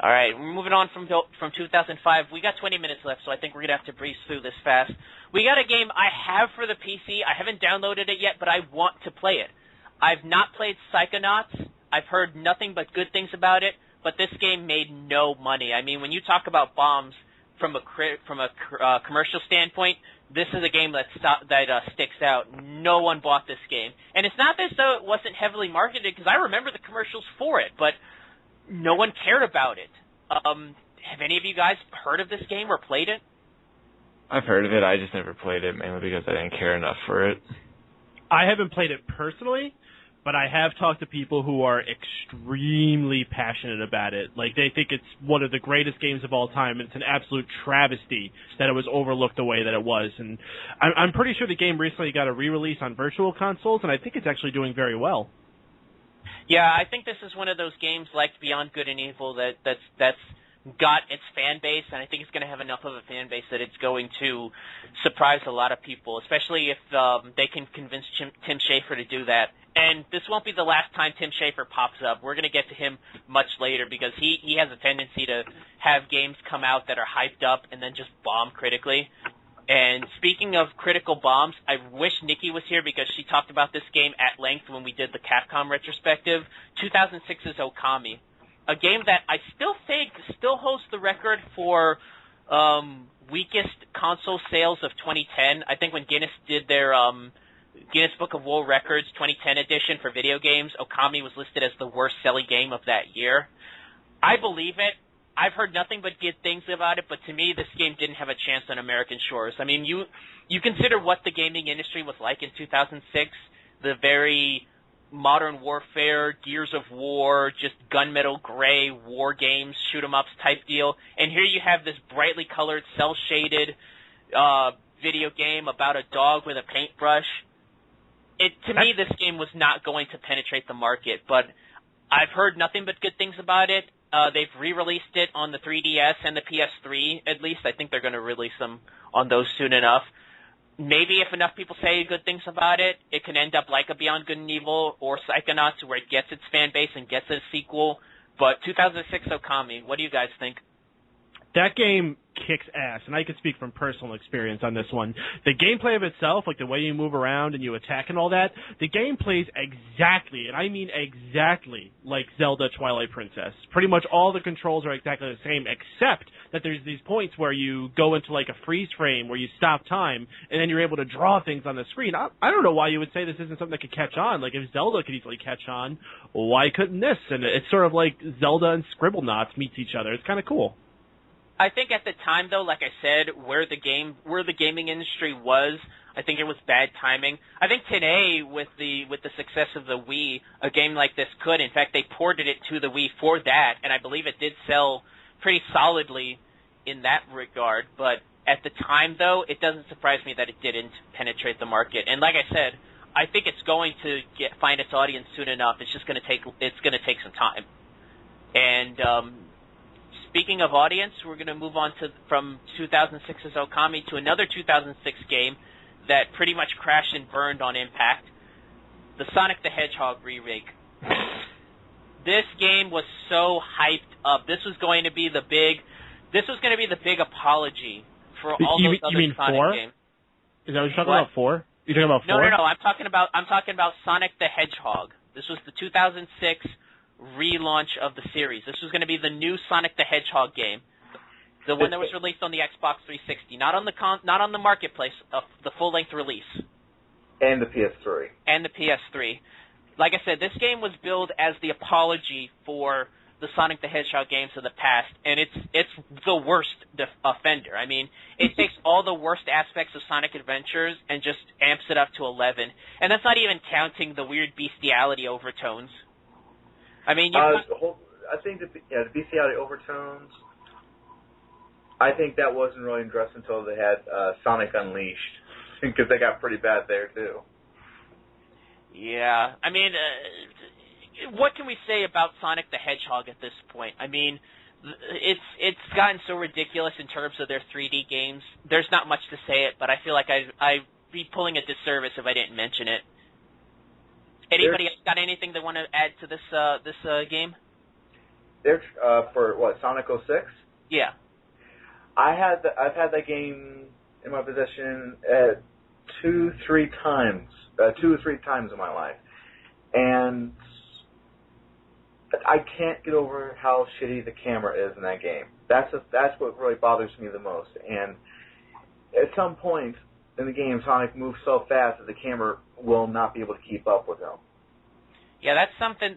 All right, we're moving on from 2005. We got 20 minutes left, so I think we're going to have to breeze through this fast. We got a game I have for the PC. I haven't downloaded it yet, but I want to play it. I've not played Psychonauts. I've heard nothing but good things about it. But this game made no money. I mean, when you talk about bombs from a commercial standpoint, this is a game that sticks out. No one bought this game. And it's not as though it wasn't heavily marketed, because I remember the commercials for it, but no one cared about it. have any of you guys heard of this game or played it? I've heard of it. I just never played it, mainly because I didn't care enough for it. I haven't played it personally, but I have talked to people who are extremely passionate about it. Like, they think it's one of the greatest games of all time, and it's an absolute travesty that it was overlooked the way that it was. And I'm pretty sure the game recently got a re-release on virtual consoles, and I think it's actually doing very well. Yeah, I think this is one of those games like Beyond Good and Evil that's got its fan base, and I think it's going to have enough of a fan base that it's going to surprise a lot of people, especially if they can convince Tim Schafer to do that. And this won't be the last time Tim Schafer pops up. We're going to get to him much later because he has a tendency to have games come out that are hyped up and then just bomb critically. And speaking of critical bombs, I wish Nikki was here because she talked about this game at length when we did the Capcom retrospective. 2006's Okami, a game that I still think still holds the record for weakest console sales of 2010. I think when Guinness did their Guinness Book of World Records 2010 edition for video games, Okami was listed as the worst selling game of that year. I believe it. I've heard nothing but good things about it, but to me, this game didn't have a chance on American shores. I mean, you consider what the gaming industry was like in 2006, the very modern warfare, Gears of War, just gunmetal gray war games, shoot-'em-ups type deal, and here you have this brightly colored, cel-shaded video game about a dog with a paintbrush. To me, this game was not going to penetrate the market, but I've heard nothing but good things about it. They've re-released it on the 3DS and the PS3, at least. I think they're going to release them on those soon enough. Maybe if enough people say good things about it, it can end up like a Beyond Good and Evil or Psychonauts where it gets its fan base and gets a sequel. But 2006 Okami, what do you guys think? That game kicks ass, and I can speak from personal experience on this one. The gameplay of itself, like the way you move around and you attack and all that, the game plays exactly, and I mean exactly, like Zelda Twilight Princess. Pretty much all the controls are exactly the same, except that there's these points where you go into like a freeze frame where you stop time, and then you're able to draw things on the screen. I don't know why you would say this isn't something that could catch on. Like, if Zelda could easily catch on, why couldn't this? And it's sort of like Zelda and Scribblenauts meets each other. It's kind of cool. I think at the time, though, like I said, where the gaming industry was, I think it was bad timing. I think today, with the success of the Wii, a game like this could. In fact, they ported it to the Wii for that, and I believe it did sell pretty solidly in that regard. But at the time, though, it doesn't surprise me that it didn't penetrate the market. And like I said, I think it's going to find its audience soon enough. It's just going to take some time. And speaking of audience, we're going to move on from 2006's Okami to another 2006 game that pretty much crashed and burned on impact, the Sonic the Hedgehog remake. This game was so hyped up. This was going to be the big apology for all those other Sonic 4? games. Is that what you're talking about? 4? You're talking about 4? No. I'm talking about Sonic the Hedgehog. This was the 2006 relaunch of the series. This was going to be the new Sonic the Hedgehog game, the one that was released on the Xbox 360, not on the marketplace, the full-length release, and the PS3. Like I said, this game was billed as the apology for the Sonic the Hedgehog games of the past, and it's the worst offender. I mean, it takes all the worst aspects of Sonic Adventures and just amps it up to 11, and that's not even counting the weird bestiality overtones. I mean, I think the bestiality overtones, I think that wasn't really addressed until they had Sonic Unleashed, because they got pretty bad there, too. Yeah, I mean, what can we say about Sonic the Hedgehog at this point? I mean, it's gotten so ridiculous in terms of their 3D games. There's not much to say it, but I feel like I'd be pulling a disservice if I didn't mention it. Anybody else got anything they want to add to this game? There's for what, Sonic 06? Yeah. I've had that game in my possession 2 or 3 times in my life, and I can't get over how shitty the camera is in that game. That's what really bothers me the most. And at some point in the game, Sonic moves so fast that the camera will not be able to keep up with him. Yeah, that's something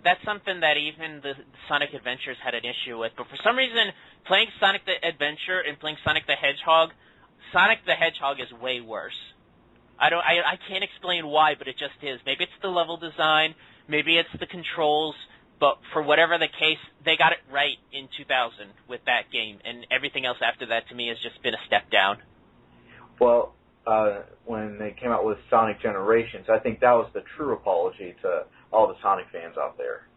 that even the Sonic Adventures had an issue with. But for some reason, playing Sonic the Adventure and playing Sonic the Hedgehog is way worse. I can't explain why, but it just is. Maybe it's the level design, maybe it's the controls, but for whatever the case, they got it right in 2000 with that game, and everything else after that to me has just been a step down. Well, when they came out with Sonic Generations, I think that was the true apology to all the Sonic fans out there.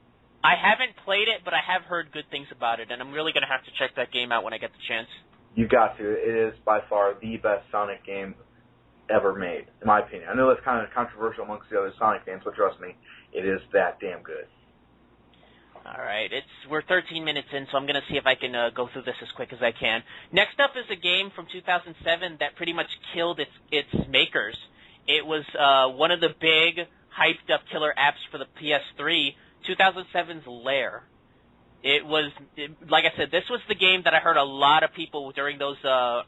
I haven't played it, but I have heard good things about it, and I'm really going to have to check that game out when I get the chance. You've got to. It is by far the best Sonic game ever made, in my opinion. I know that's kind of controversial amongst the other Sonic fans, but trust me, it is that damn good. All right, we're 13 minutes in, so I'm going to see if I can go through this as quick as I can. Next up is a game from 2007 that pretty much killed its makers. It was one of the big, hyped-up killer apps for the PS3, 2007's Lair. Like I said, this was the game that I heard a lot of people during those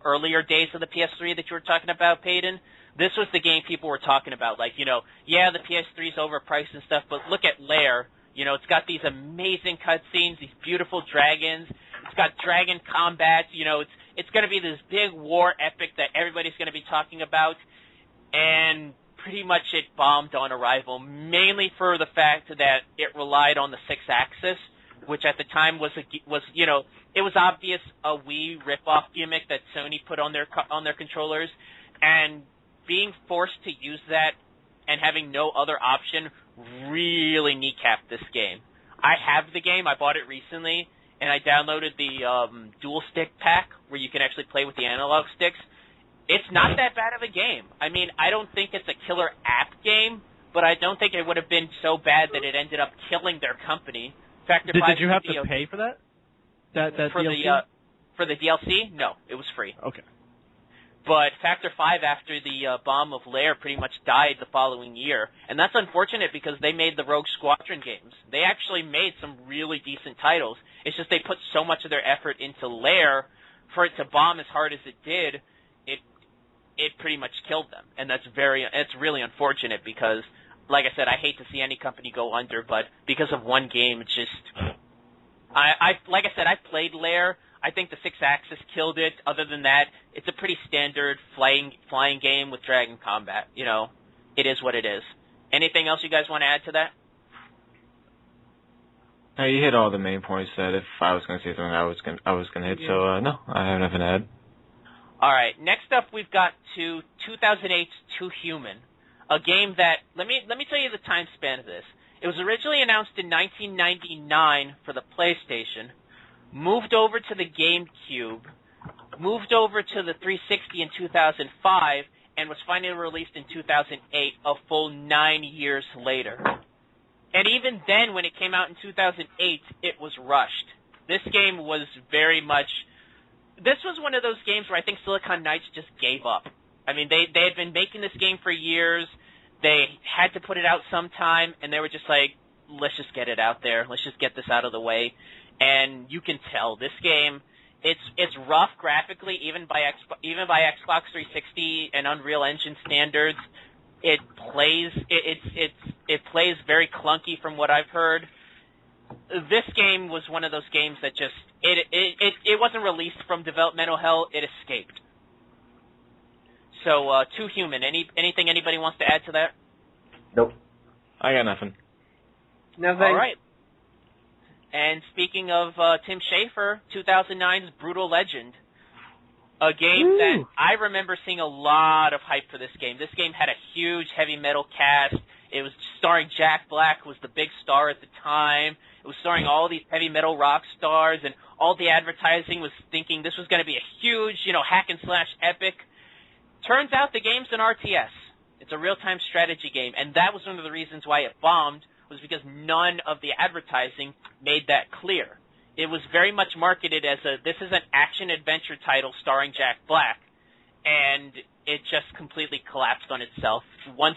earlier days of the PS3 that you were talking about, Paden. This was the game people were talking about. Like, yeah, the PS3's overpriced and stuff, but look at Lair. It's got these amazing cutscenes, these beautiful dragons. It's got dragon combat. It's going to be this big war epic that everybody's going to be talking about. And pretty much it bombed on arrival, mainly for the fact that it relied on the 6-axis, which at the time was it was obvious a Wii rip-off gimmick that Sony put on their controllers, and being forced to use that and having no other option really kneecapped this game. I have the game. I bought it recently, and I downloaded the dual stick pack where you can actually play with the analog sticks. It's not that bad of a game. I mean, I don't think it's a killer app game, but I don't think it would have been so bad that it ended up killing their company. Did you have to pay for that? That for DLC? For the DLC? No, it was free. Okay. But Factor 5, after the bomb of Lair, pretty much died the following year. And that's unfortunate because they made the Rogue Squadron games. They actually made some really decent titles. It's just they put so much of their effort into Lair, for it to bomb as hard as it did, it pretty much killed them. And it's really unfortunate because, like I said, I hate to see any company go under, but because of one game, it's just... like I said, I played Lair. I think the 6-axis killed it. Other than that, it's a pretty standard flying game with dragon combat. It is what it is. Anything else you guys want to add to that? No, you hit all the main points that if I was going to say something, I was going to hit. Yeah. So no, I have nothing to add. All right. Next up, we've got 2008's Too Human, a game that let me tell you the time span of this. It was originally announced in 1999 for the PlayStation, moved over to the GameCube, moved over to the 360 in 2005, and was finally released in 2008, a full 9 years later. And even then, when it came out in 2008, it was rushed. This game was very much... This was one of those games where I think Silicon Knights just gave up. I mean, they had been making this game for years. They had to put it out sometime, and they were just like, let's just get it out there. Let's just get this out of the way. And you can tell this game, it's rough graphically, even by Xbox 360 and Unreal Engine standards. It plays very clunky from what I've heard. This game was one of those games that just it wasn't released from developmental hell. It escaped. So, Too Human. Anything anybody wants to add to that? Nope. I got nothing. Nothing. All right. And speaking of Tim Schafer, 2009's Brutal Legend, a game that I remember seeing a lot of hype for this game. This game had a huge heavy metal cast. It was starring Jack Black, who was the big star at the time. It was starring all these heavy metal rock stars, and all the advertising was thinking this was going to be a huge, hack and slash epic. Turns out the game's an RTS. It's a real-time strategy game, and that was one of the reasons why it bombed, was because none of the advertising made that clear. It was very much marketed as this is an action-adventure title starring Jack Black, and it just completely collapsed on itself. Once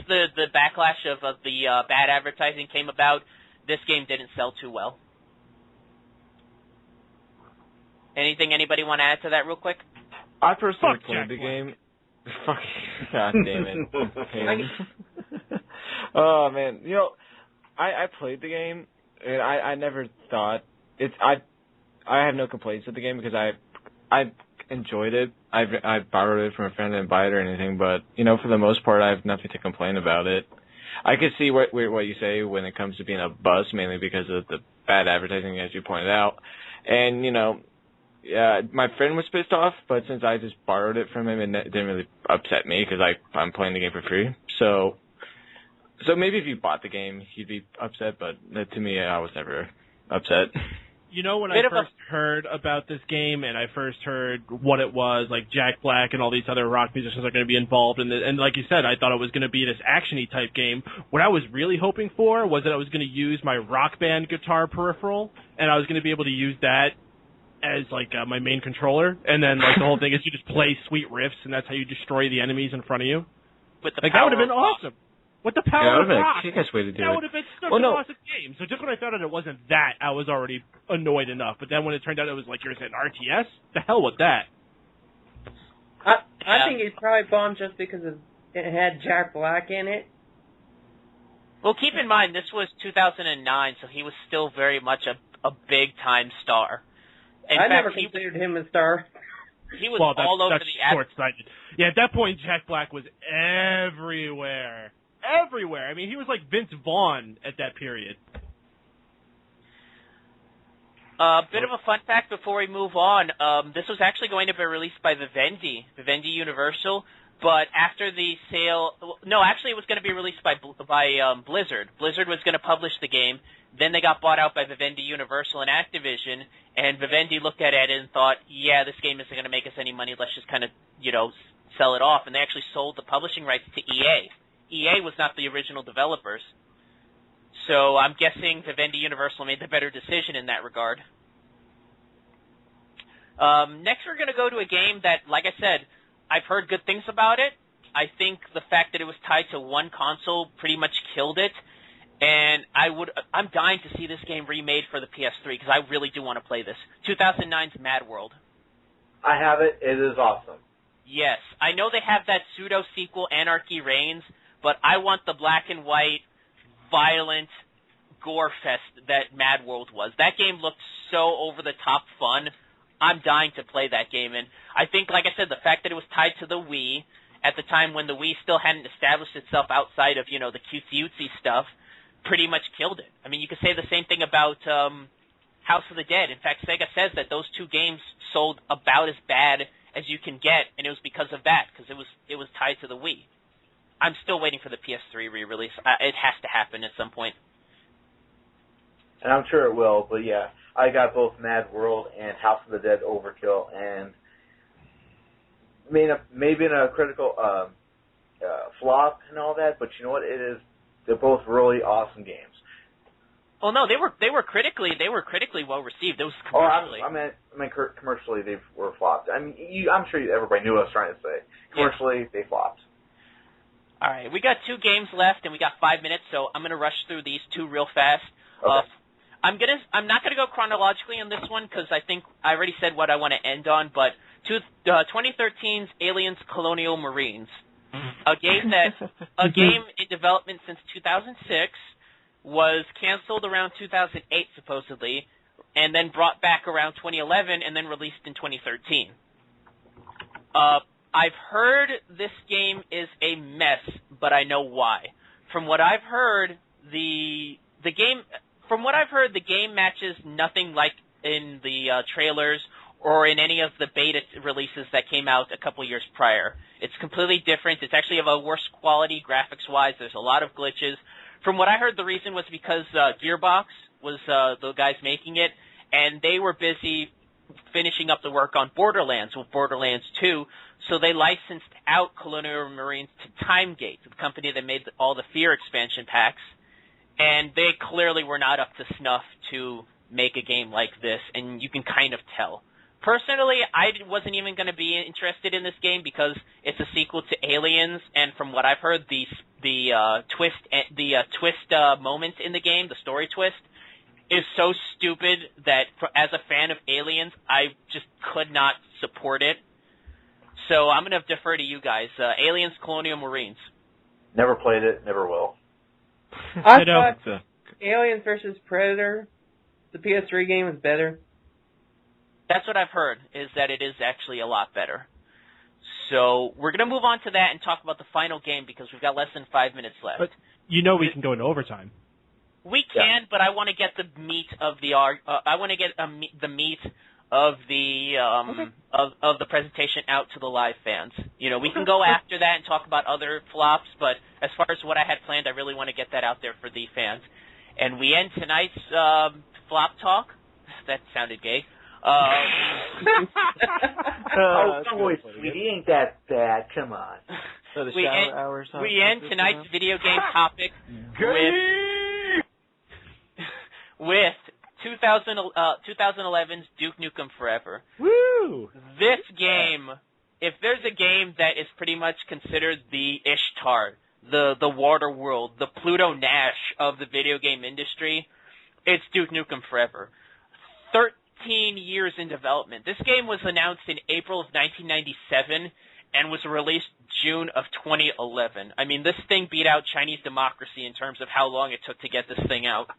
the backlash of the bad advertising came about, this game didn't sell too well. Anything anybody want to add to that real quick? I personally played the game. Fucking God damn it. Oh, man. I played the game, and I never thought I have no complaints with the game because I enjoyed it. I borrowed it from a friend and buy it or anything, but for the most part, I have nothing to complain about it. I could see what you say when it comes to being a bust, mainly because of the bad advertising, as you pointed out. And yeah, my friend was pissed off, but since I just borrowed it from him, it didn't really upset me because I'm playing the game for free. So maybe if you bought the game, you'd be upset, but to me, I was never upset. When I first heard about this game and I first heard what it was, like Jack Black and all these other rock musicians are going to be involved in it, and like you said, I thought it was going to be this action-y type game. What I was really hoping for was that I was going to use my Rock Band guitar peripheral, and I was going to be able to use that as like my main controller, and then like the whole thing is you just play sweet riffs, and that's how you destroy the enemies in front of you. With the that would have been awesome. With the power of rock. That would have been That would have been such an awesome game. So just when I found out it wasn't that, I was already annoyed enough. But then when it turned out it was like, you're saying RTS? The hell with that. I think he probably bombed just because it had Jack Black in it. Well, keep in mind, this was 2009, so he was still very much a big-time star. I never considered him a star. He was all over the short-sighted. Yeah, at that point, Jack Black was everywhere. Everywhere. I mean, he was like Vince Vaughn at that period. A bit of a fun fact before we move on. This was actually going to be released by Vivendi Universal, but after the sale... No, actually it was going to be released by Blizzard. Blizzard was going to publish the game. Then they got bought out by Vivendi Universal and Activision, and Vivendi looked at it and thought, yeah, this game isn't going to make us any money. Let's just kind of, sell it off. And they actually sold the publishing rights to EA. EA was not the original developers. So I'm guessing Vivendi Universal made the better decision in that regard. Next we're going to go to a game that, like I said, I've heard good things about it. I think the fact that it was tied to one console pretty much killed it. And I'm dying to see this game remade for the PS3 because I really do want to play this. 2009's Mad World. I have it. It is awesome. Yes. I know they have that pseudo-sequel, Anarchy Reigns, but I want the black and white, violent gore fest that Mad World was. That game looked so over-the-top fun. I'm dying to play that game. And I think, like I said, the fact that it was tied to the Wii at the time when the Wii still hadn't established itself outside of, the cutesy-utsy stuff, pretty much killed it. I mean, you could say the same thing about House of the Dead. In fact, Sega says that those two games sold about as bad as you can get, and it was because of that, because it was tied to the Wii. I'm still waiting for the PS3 re-release. It has to happen at some point. And I'm sure it will, but yeah, I got both Mad World and House of the Dead Overkill, and maybe in a critical flop and all that, but you know what? They're both really awesome games. Oh no, they were critically well received. It was commercially. I mean, commercially they were flopped. I mean, I'm sure everybody knew what I was trying to say. Commercially, they flopped. All right, we got 2 games left, and we got 5 minutes, so I'm gonna rush through these 2 real fast. Okay. I'm not gonna go chronologically on this one because I think I already said what I want to end on. But 2013's Aliens: Colonial Marines, a game in development since 2006. Was canceled around 2008, supposedly, and then brought back around 2011, and then released in 2013. I've heard this game is a mess, but I know why. From what I've heard, the game matches nothing like in the trailers or in any of the beta releases that came out a couple years prior. It's completely different. It's actually of a worse quality graphics-wise. There's a lot of glitches. From what I heard, the reason was because Gearbox was the guys making it, and they were busy finishing up the work on Borderlands with Borderlands 2, so they licensed out Colonial Marines to Timegate, the company that made all the Fear expansion packs, and they clearly were not up to snuff to make a game like this, and you can kind of tell. Personally, I wasn't even going to be interested in this game because it's a sequel to Aliens, and from what I've heard, the twist moment in the game, the story twist, is so stupid that as a fan of Aliens, I just could not support it. So I'm going to defer to you guys. Aliens: Colonial Marines. Never played it, never will. I know. Aliens vs. Predator, the PS3 game, is better. That's what I've heard, is that it is actually a lot better. So we're going to move on to that and talk about the final game because we've got less than 5 minutes left. But you know we can go into overtime. We can, but I want to get the meat of the the meat of the of the presentation out to the live fans. You know, we can go after that and talk about other flops, but as far as what I had planned, I really want to get that out there for the fans. And we end tonight's flop talk. That sounded gay. Wait, sweetie, ain't that bad? Come on. So the we end tonight's video game topic with 2011's Duke Nukem Forever. Woo! This game, if there's a game that is pretty much considered the Ishtar, the water world, the Pluto Nash of the video game industry, it's Duke Nukem Forever. 13 years in development. This game was announced in April of 1997 and was released June of 2011. I mean, this thing beat out Chinese democracy in terms of how long it took to get this thing out.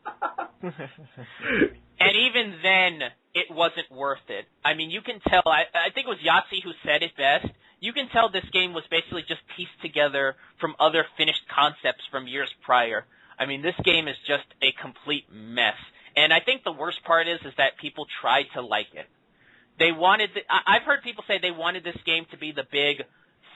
And even then, it wasn't worth it. I mean, you can tell, I think it was Yahtzee who said it best, you can tell this game was basically just pieced together from other finished concepts from years prior. I mean, this game is just a complete mess. And I think the worst part is that people tried to like it. They wanted, I've heard people say they wanted this game to be the big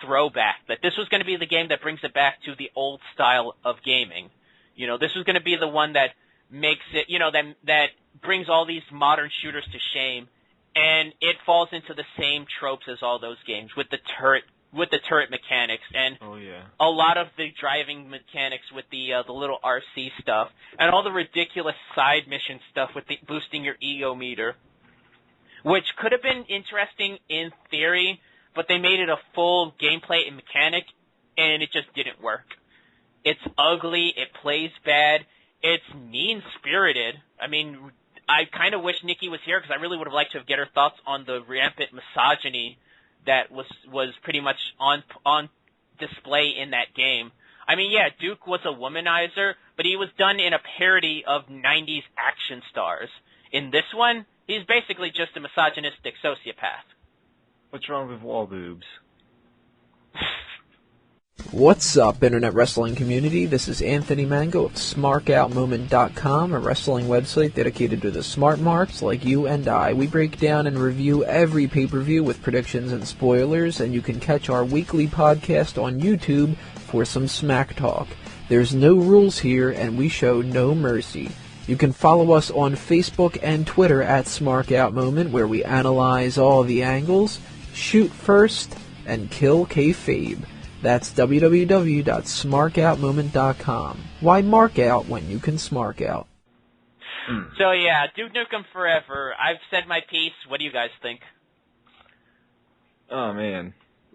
throwback, that this was going to be the game that brings it back to the old style of gaming. You know, this was going to be the one that makes it, you know, that brings all these modern shooters to shame, and it falls into the same tropes as all those games with the turret mechanics and a lot of the driving mechanics with the little RC stuff and all the ridiculous side mission stuff with the boosting your ego meter, which could have been interesting in theory, but they made it a full gameplay and mechanic, and it just didn't work. It's ugly, it plays bad, it's mean-spirited. I mean, I kind of wish Nikki was here because I really would have liked to get her thoughts on the rampant misogyny that was pretty much on display in that game. I mean, yeah, Duke was a womanizer, but he was done in a parody of 90s action stars. In this one, he's basically just a misogynistic sociopath. What's wrong with wall boobs? What's up, Internet Wrestling community? This is Anthony Mango of SmarkOutMoment.com, a wrestling website dedicated to the smart marks like you and I. We break down and review every pay-per-view with predictions and spoilers, and you can catch our weekly podcast on YouTube for some smack talk. There's no rules here, and we show no mercy. You can follow us on Facebook and Twitter at SmarkOutMoment, where we analyze all the angles, shoot first, and kill kayfabe. That's www.smarkoutmoment.com. Why mark out when you can smark out? So yeah, Duke Nukem Forever. I've said my piece. What do you guys think? Oh man,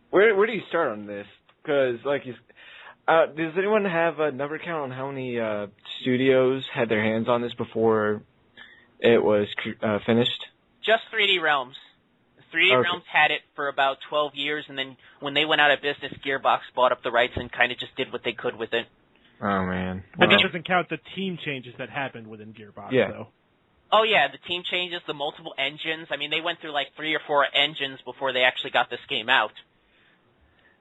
where do you start on this? Because does anyone have a number count on how many studios had their hands on this before it was finished? Just 3D Realms. 3D Realms had it for about 12 years, and then when they went out of business, Gearbox bought up the rights and kind of just did what they could with it. Oh, man. But that doesn't count the team changes that happened within Gearbox, though. Oh, yeah, the team changes, the multiple engines. I mean, they went through like 3 or 4 engines before they actually got this game out.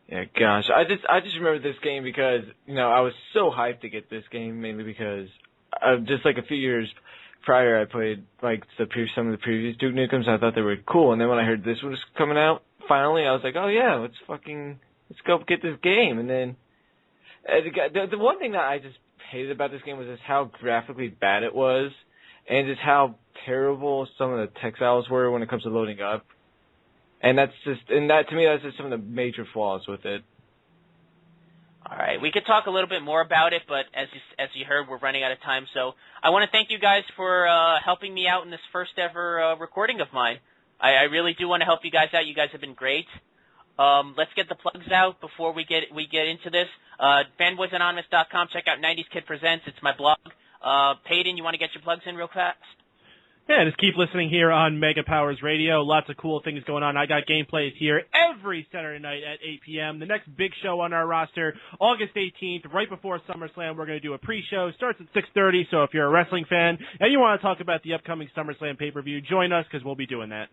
Yeah, gosh. I just remember this game because, I was so hyped to get this game, mainly because just like a few years prior, I played some of the previous Duke Nukems. I thought they were cool, and then when I heard this one was coming out, finally, I was like, oh yeah, let's go get this game. And then the one thing that I just hated about this game was just how graphically bad it was, and just how terrible some of the textiles were when it comes to loading up. And that to me, that's just some of the major flaws with it. All right, we could talk a little bit more about it, but as you heard, we're running out of time. So I want to thank you guys for helping me out in this first ever recording of mine. I really do want to help you guys out. You guys have been great. Let's get the plugs out before we get into this. Fanboysanonymous.com. Check out 90s Kid Presents. It's my blog. Paden, you want to get your plugs in real fast? Yeah, just keep listening here on Mega Powers Radio. Lots of cool things going on. I got gameplays here every Saturday night at 8 p.m. The next big show on our roster, August 18th, right before SummerSlam. We're going to do a pre-show. Starts at 6:30, so if you're a wrestling fan and you want to talk about the upcoming SummerSlam pay-per-view, join us because we'll be doing that.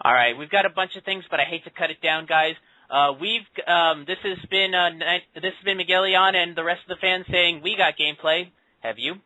All right, we've got a bunch of things, but I hate to cut it down, guys. This has been Miguel Leon and the rest of the fans saying we got gameplay. Have you?